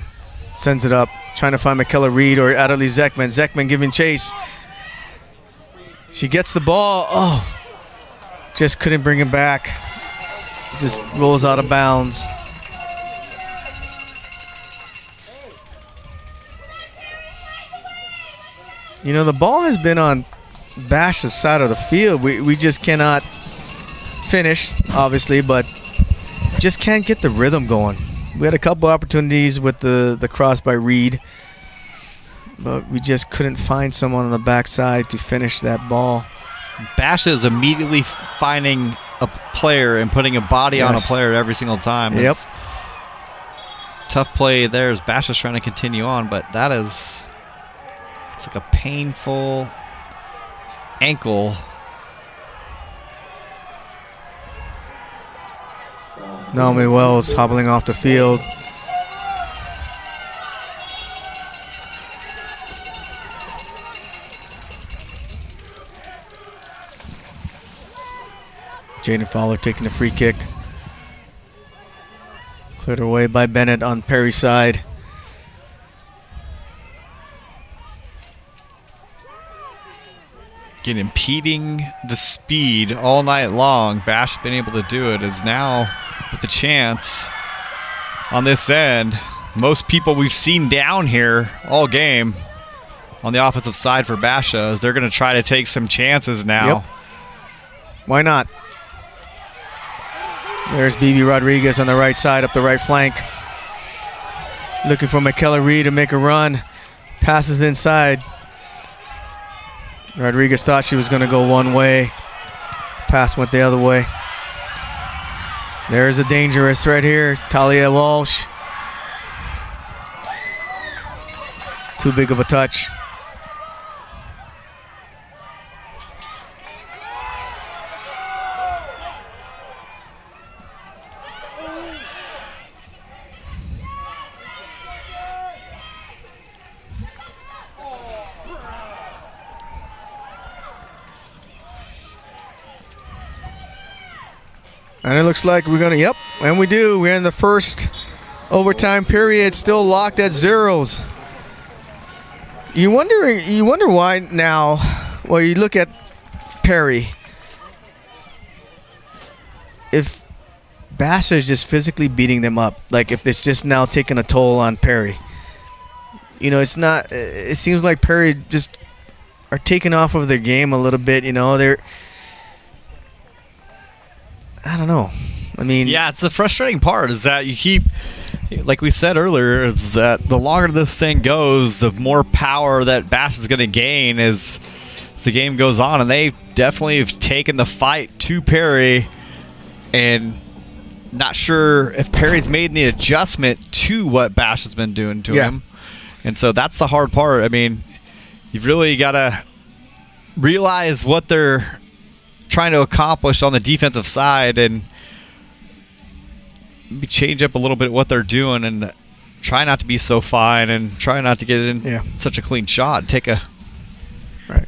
sends it up, trying to find McKellar Reed or Adderley Zekman. Zekman giving chase. She gets the ball. Oh, just couldn't bring it back. Just rolls out of bounds. You know, the ball has been on Basha's side of the field. We just cannot finish, obviously, but just can't get the rhythm going. We had a couple opportunities with the cross by Reed, but we just couldn't find someone on the backside to finish that ball. Basha is immediately finding a player and putting a body on a player every single time. Yep. It's tough play there as Basha's trying to continue on, but that is, it's like a painful ankle. Naomi Wells hobbling off the field. Jaden Fowler taking the free kick. Cleared away by Bennett on Perry's side. Again, impeding the speed all night long. Bash been able to do it, is now with the chance on this end. Most people we've seen down here all game on the offensive side for Basha is they're going to try to take some chances now. Yep. Why not? There's BB Rodriguez on the right side, up the right flank. Looking for McKellar Reed to make a run. Passes inside. Rodriguez thought she was going to go one way. Pass went the other way. There's a dangerous right here. Talia Walsh. Too big of a touch. And it looks like we're going to, yep, and we do. We're in the first overtime period, still locked at zeros. You wonder why now, well, you look at Perry. If Basha is just physically beating them up, like if it's just now taking a toll on Perry. You know, it's not, it seems like Perry just are taking off of their game a little bit, you know, they're, I don't know. I mean, yeah, it's the frustrating part is that you keep, like we said earlier, is that the longer this thing goes, the more power that Bash is going to gain as the game goes on. And they definitely have taken the fight to Perry, and not sure if Perry's made the adjustment to what Bash has been doing to him. And so that's the hard part. I mean, you've really got to realize what they're trying to accomplish on the defensive side and change up a little bit what they're doing and try not to be so fine and try not to get in such a clean shot and take a right.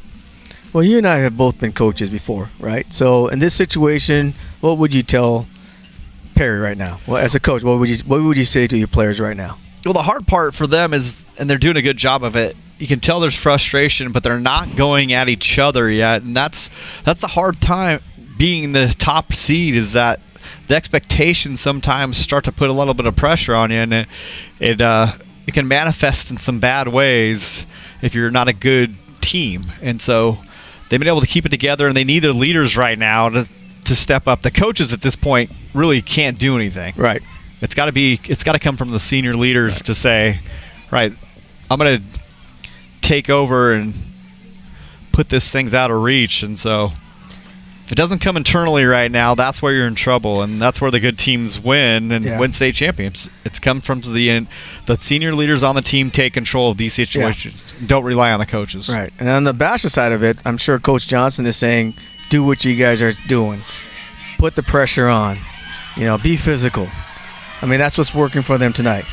Well, you and I have both been coaches before, right? So in this situation, what would you tell Perry right now? Well, as a coach, what would you say to your players right now? Well, the hard part for them is, and they're doing a good job of it, you can tell there's frustration, but they're not going at each other yet. And that's the hard time being the top seed, is that the expectations sometimes start to put a little bit of pressure on you, and it can manifest in some bad ways if you're not a good team. And so they've been able to keep it together, and they need their leaders right now to step up. The coaches at this point really can't do anything. Right. It's got to come from the senior leaders to say, right, I'm going to take over and put this thing out of reach. And so if it doesn't come internally right now, that's where you're in trouble, and that's where the good teams win and win state champions. It's come from the senior leaders on the team take control of these situations. Don't rely on the coaches. Right. And on the Basha side of it, I'm sure Coach Johnson is saying, do what you guys are doing. Put the pressure on. You know, be physical. I mean, that's what's working for them tonight.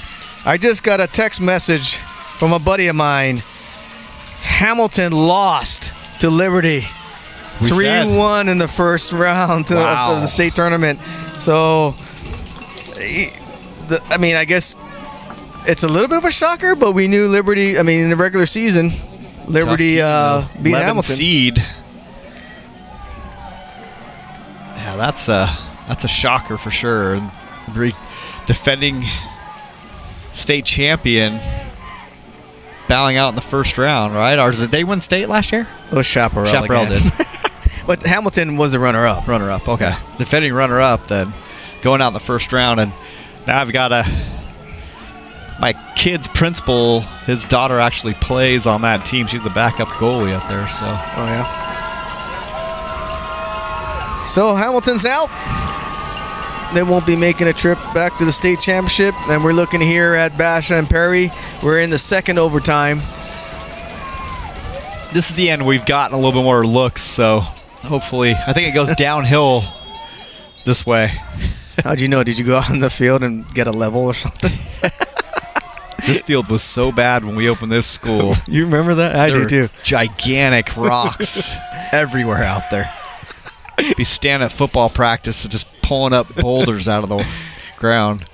I just got a text message from a buddy of mine. Hamilton lost to Liberty 3-1 in the first round of the state tournament. So, I mean, I guess it's a little bit of a shocker, but we knew Liberty. I mean, in the regular season, Liberty beat 11 Hamilton. seed. Yeah, that's a shocker for sure. Defending state champion bowing out in the first round, right? Or did they win state last year? It was Chaparral. Chaparral again. did. But Hamilton was the runner-up. Runner-up, okay. Defending runner-up, then going out in the first round, and now I've got my kid's principal. His daughter actually plays on that team. She's the backup goalie up there. So. Oh yeah. So Hamilton's out. They won't be making a trip back to the state championship, and we're looking here at Basha and Perry. We're in the second overtime. This is the end. We've gotten a little bit more looks, so hopefully, I think it goes downhill this way. How'd you know? Did you go out in the field and get a level or something? This field was so bad when we opened this school. You remember that? I do too. Gigantic rocks everywhere out there. Be standing at football practice and just pulling up boulders out of the ground.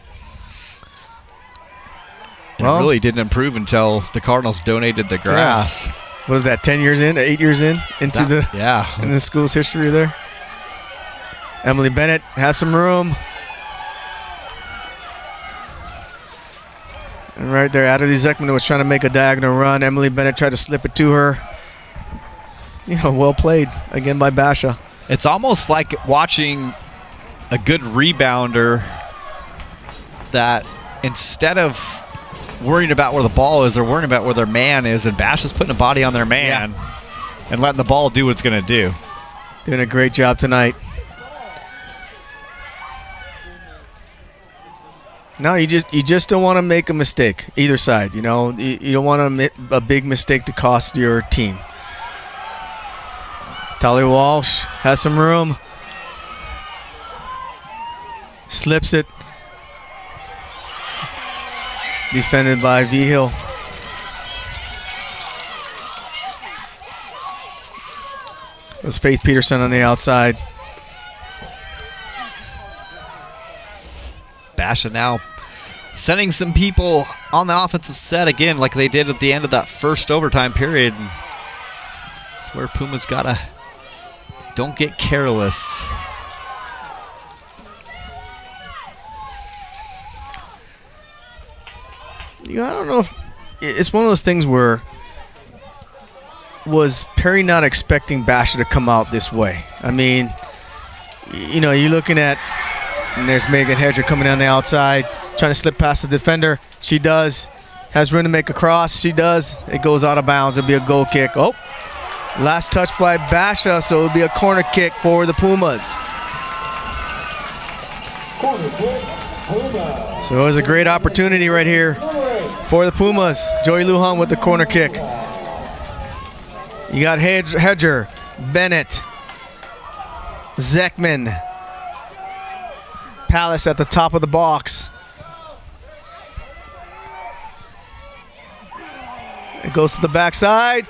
Well, it really didn't improve until the Cardinals donated the grass. Yeah. What is that, 10 years in, 8 years in into in the school's history there? Emily Bennett has some room. And right there, Adderley Zekman was trying to make a diagonal run. Emily Bennett tried to slip it to her. Well played again by Basha. It's almost like watching a good rebounder that instead of worrying about where the ball is, they're worrying about where their man is, and Basha's putting a body on their man and letting the ball do what it's going to do. Doing a great job tonight. No, you just don't want to make a mistake, either side. You don't want a big mistake to cost your team. Talia Walsh has some room. Slips it. Defended by Vigil. It was Faith Peterson on the outside. Basha now sending some people on the offensive set again like they did at the end of that first overtime period. That's where Pumas gotta don't get careless. I don't know if it's one of those things where was Perry not expecting Basha to come out this way. I mean, you're looking at, and there's Megan Hedger coming down the outside, trying to slip past the defender. She does. Has room to make a cross. She does. It goes out of bounds. It'll be a goal kick. Oh, last touch by Basha, so it'll be a corner kick for the Pumas. So it was a great opportunity right here for the Pumas. Joey Lujan with the corner kick. You got Hedger, Bennett, Zekman, Palace at the top of the box. It goes to the backside.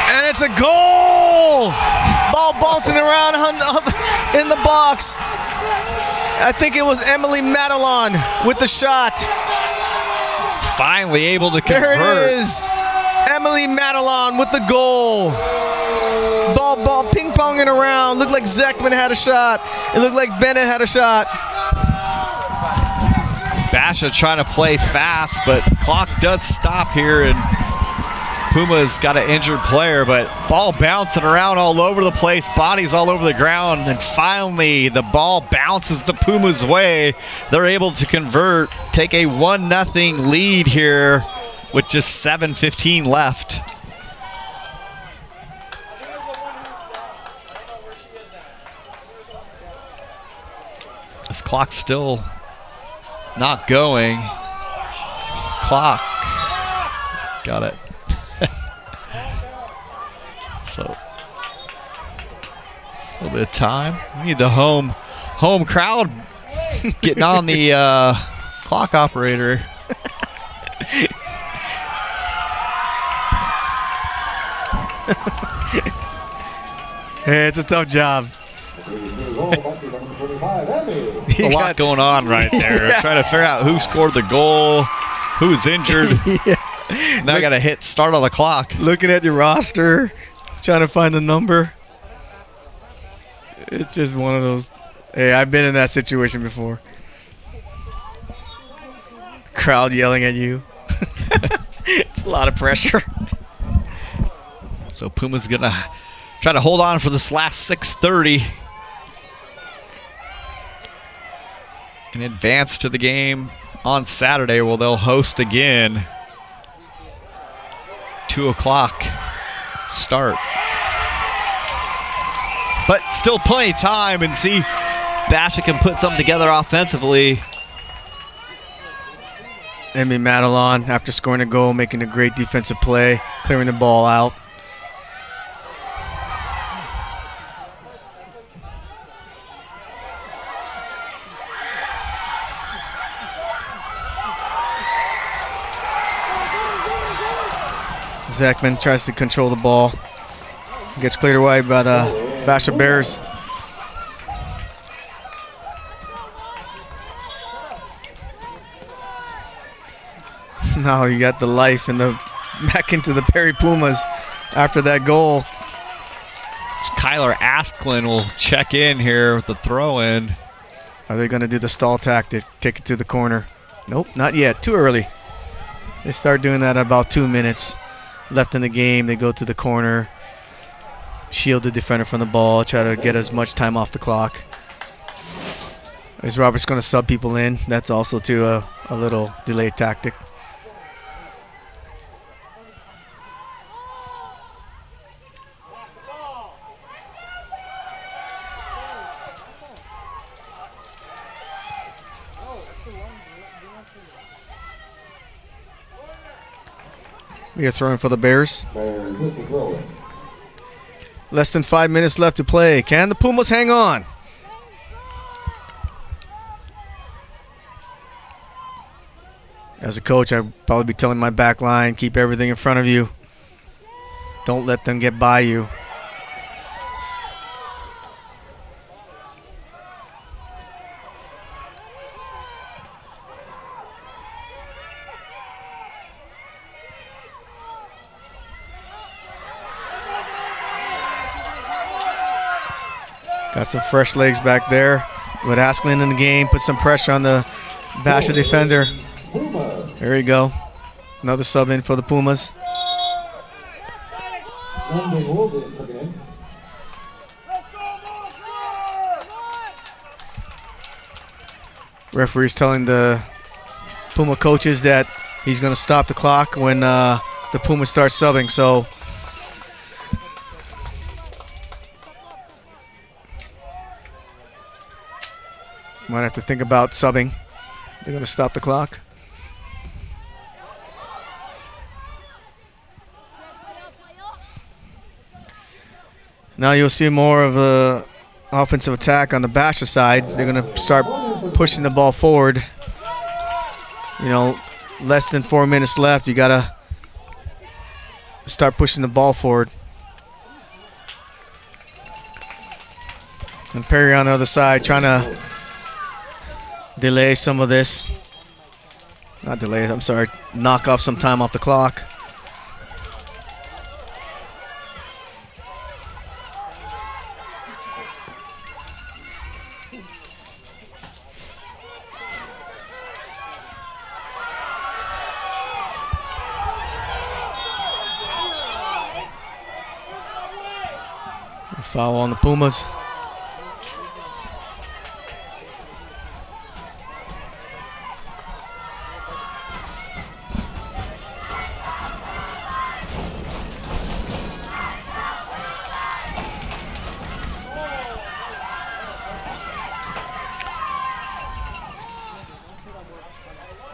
And it's a goal! Ball bouncing around in the box. I think it was Emily Madelon with the shot. Finally able to convert. There it is. Emily Madelon with the goal. Ball ping-ponging around. Looked like Zekman had a shot. It looked like Bennett had a shot. Basha trying to play fast, but clock does stop here, and Puma's got an injured player, but ball bouncing around all over the place, bodies all over the ground, and finally the ball bounces the Pumas' way. They're able to convert, take a 1-0 lead here with just 7:15 left. This clock's still not going. Clock. Got it. So, a little bit of time. We need the home crowd getting on the clock operator. Hey, it's a tough job. a lot going on right there. Yeah. Trying to figure out who scored the goal, who was injured. Yeah. Now I got to hit start on the clock. Looking at your roster, trying to find the number. It's just one of those. Hey, I've been in that situation before. Crowd yelling at you. It's a lot of pressure. So Puma's going to try to hold on for this last 6:30 and advance to the game on Saturday, where they'll host again. 2 o'clock start. But still plenty of time, and see Basha can put something together offensively. Emmy Madelon, after scoring a goal, making a great defensive play, clearing the ball out. Zachman tries to control the ball. Gets cleared away by the Basha Bears. Now you got the life and the back into the Perry Pumas after that goal. Kyler Asklin will check in here with the throw-in. Are they going to do the stall tactic, take it to the corner? Nope, not yet. Too early. They start doing that at about 2 minutes left in the game. They go to the corner, shield the defender from the ball, try to get as much time off the clock. Is Roberts going to sub people in? That's also too a little delayed tactic. We are throwing for the Bears. Bears with the throw. Less than 5 minutes left to play. Can the Pumas hang on? As a coach, I'd probably be telling my back line, keep everything in front of you. Don't let them get by you. Got some fresh legs back there. With Asklin in the game, put some pressure on the Basha defender. Pumas. There you go. Another sub in for the Pumas. Landing Holden took it in. Referee's telling the Puma coaches that he's going to stop the clock when the Pumas start subbing. So might have to think about subbing. They're going to stop the clock. Now you'll see more of a offensive attack on the Basha side. They're going to start pushing the ball forward. You know, less than 4 minutes left. You got to start pushing the ball forward. And Perry on the other side trying to delay some of this. Not delay, I'm sorry. Knock off some time off the clock. A foul on the Pumas.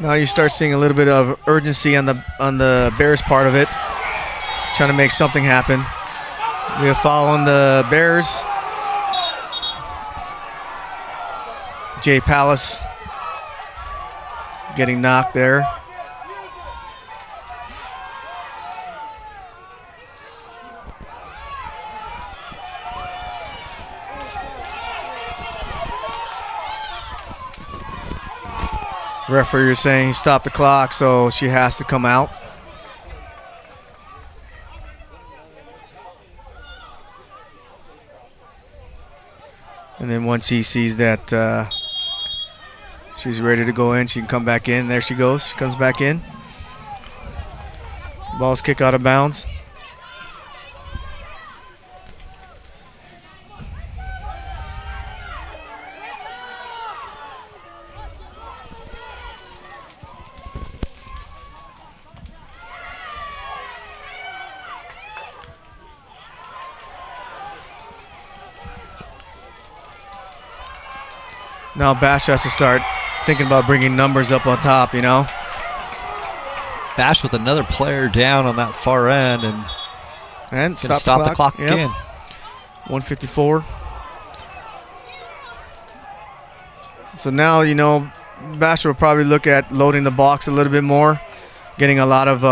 Now you start seeing a little bit of urgency on the Bears part of it, trying to make something happen. We have foul on the Bears. Jay Palace getting knocked there. Referee is saying stop the clock, so she has to come out. And then once he sees that she's ready to go in, she can come back in. There she goes. She comes back in. Ball's kick out of bounds. Now Basha has to start thinking about bringing numbers up on top, you know. Bash with another player down on that far end and stop the clock yep. again. 154. So now, you know, Basha will probably look at loading the box a little bit more, getting a lot of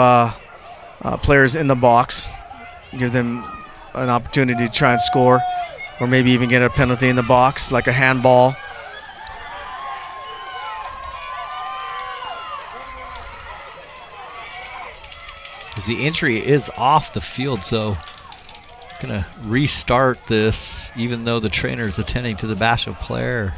players in the box, give them an opportunity to try and score, or maybe even get a penalty in the box, like a handball. Because the entry is off the field, so going to restart this, even though the trainer is attending to the Basha player.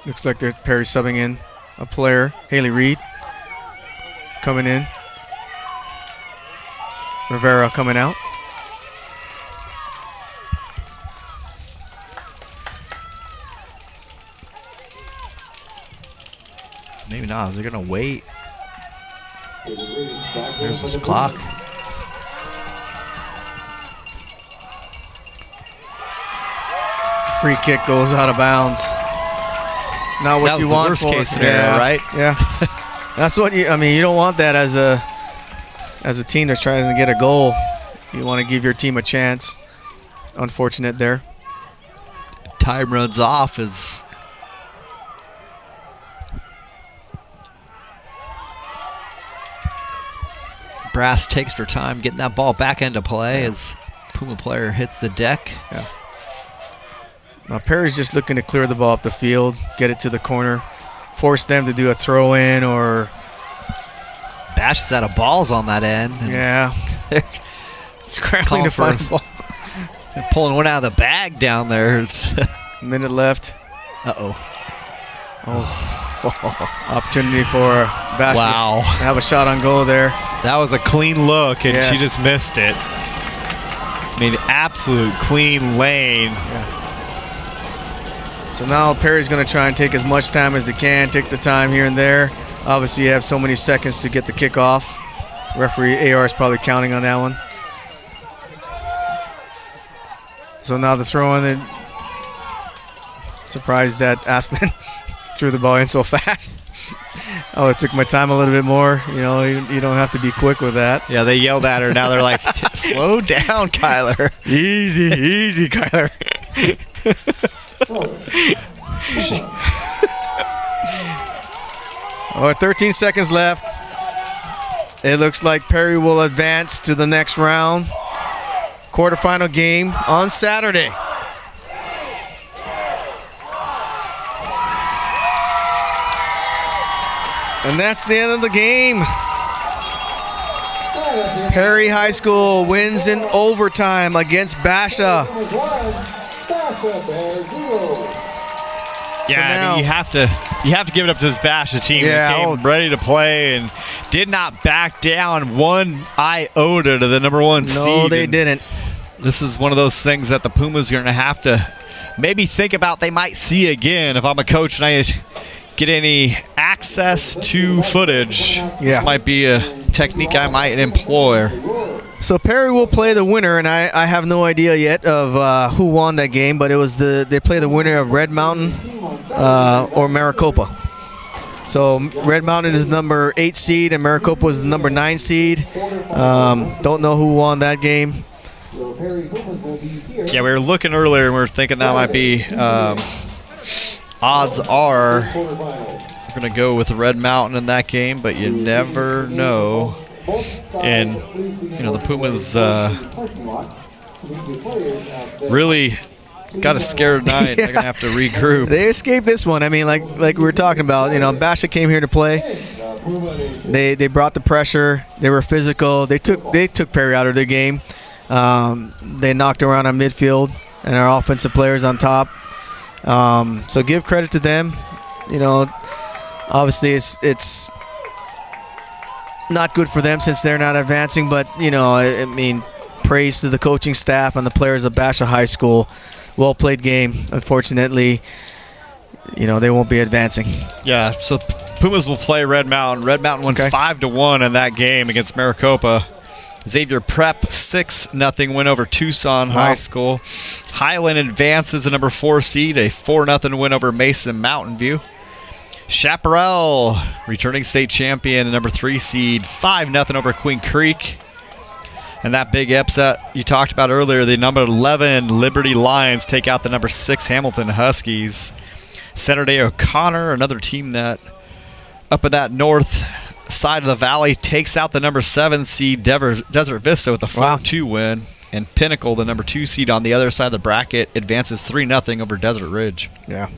Looks like they're Perry subbing in a player, Haley Reed, coming in. Rivera coming out. Maybe not. They're going to wait. There's this clock. Free kick goes out of bounds. Not what That you was the want worst for case scenario, yeah, right? Yeah. That's what you don't want that as a team that's trying to get a goal. You want to give your team a chance. Unfortunate there. Time runs off as Brass takes her time getting that ball back into play as Puma player hits the deck. Yeah. Now Perry's just looking to clear the ball up the field, get it to the corner, force them to do a throw in or. Bash is out of balls on that end. Yeah. Scrambling to find the ball. Pulling one out of the bag down there. Minute left. Uh-oh. Opportunity for Bash Wow. to have a shot on goal there. That was a clean look, and Yes. she just missed it. I mean, absolute clean lane. Yeah. So now Perry's going to try and take as much time as they can, take the time here and there. Obviously, you have so many seconds to get the kickoff. Referee AR is probably counting on that one. So now the throw in. Surprised that Aslan threw the ball in so fast. I would have took my time a little bit more. You know, you don't have to be quick with that. Yeah, they yelled at her. Now they're like, slow down, Kyler. Easy, Kyler. Oh, 13 seconds left. It looks like Perry will advance to the next round. Quarterfinal game on Saturday. And that's the end of the game. Perry High School wins in overtime against Basha. Yeah, I mean, you have to give it up to this Basha team. Yeah, they came ready to play and did not back down one iota to the number one seed. No, they didn't. This is one of those things that the Pumas are going to have to maybe think about they might see again. If I'm a coach and I get any access to footage, this might be a technique I might employ. So Perry will play the winner, and I have no idea yet of who won that game, but it was they play the winner of Red Mountain or Maricopa. So Red Mountain is number 8 seed, and Maricopa is the number 9 seed. Don't know who won that game. Yeah, we were looking earlier, and we were thinking that might be odds are we're going to go with Red Mountain in that game, but you never know. And, you know, the Pumas The players out there. Really got a scared night. They're gonna have to regroup. They escaped this one. I mean, like we were talking about, Basha came here to play. Puma Nation. They brought the pressure. They were physical. They took Perry out of their game. They knocked around on midfield and our offensive players on top. So give credit to them. Obviously it's not good for them since they're not advancing, but I mean, praise to the coaching staff and the players of Basha High School. Well played game. Unfortunately, they won't be advancing. Yeah, so Pumas will play Red Mountain. Red Mountain won 5-1 in that game against Maricopa. Xavier Prep 6-0 win over Tucson High School. Highland advances the number 4 seed, a 4-0 win over Mason Mountain View. Chaparral, returning state champion, the number 3 seed, 5-0 over Queen Creek. And that big upset you talked about earlier, the number 11 Liberty Lions take out the number 6 Hamilton Huskies. Saturday O'Connor, another team that up in that north side of the valley, takes out the number 7 seed Desert Vista with a 4-2 win. And Pinnacle, the number 2 seed on the other side of the bracket, advances 3-0 over Desert Ridge. Yeah.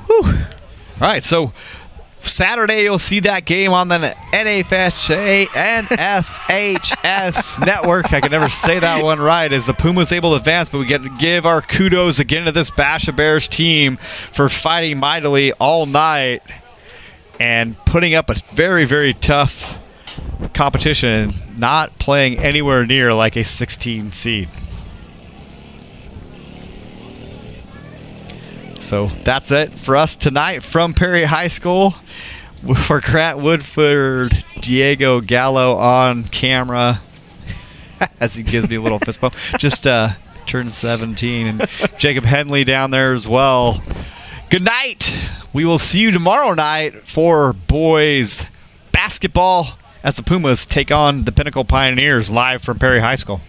Whew. All right, so Saturday you'll see that game on the NFHS network. I can never say that one right, as the Pumas able to advance, but we get to give our kudos again to this Basha Bears team for fighting mightily all night and putting up a very, very tough competition, not playing anywhere near like a 16 seed. So that's it for us tonight from Perry High School. For Grant Woodford, Diego Gallo on camera, as he gives me a little fist bump, just turned 17, and Jacob Henley down there as well. Good night. We will see you tomorrow night for boys basketball as the Pumas take on the Pinnacle Pioneers live from Perry High School.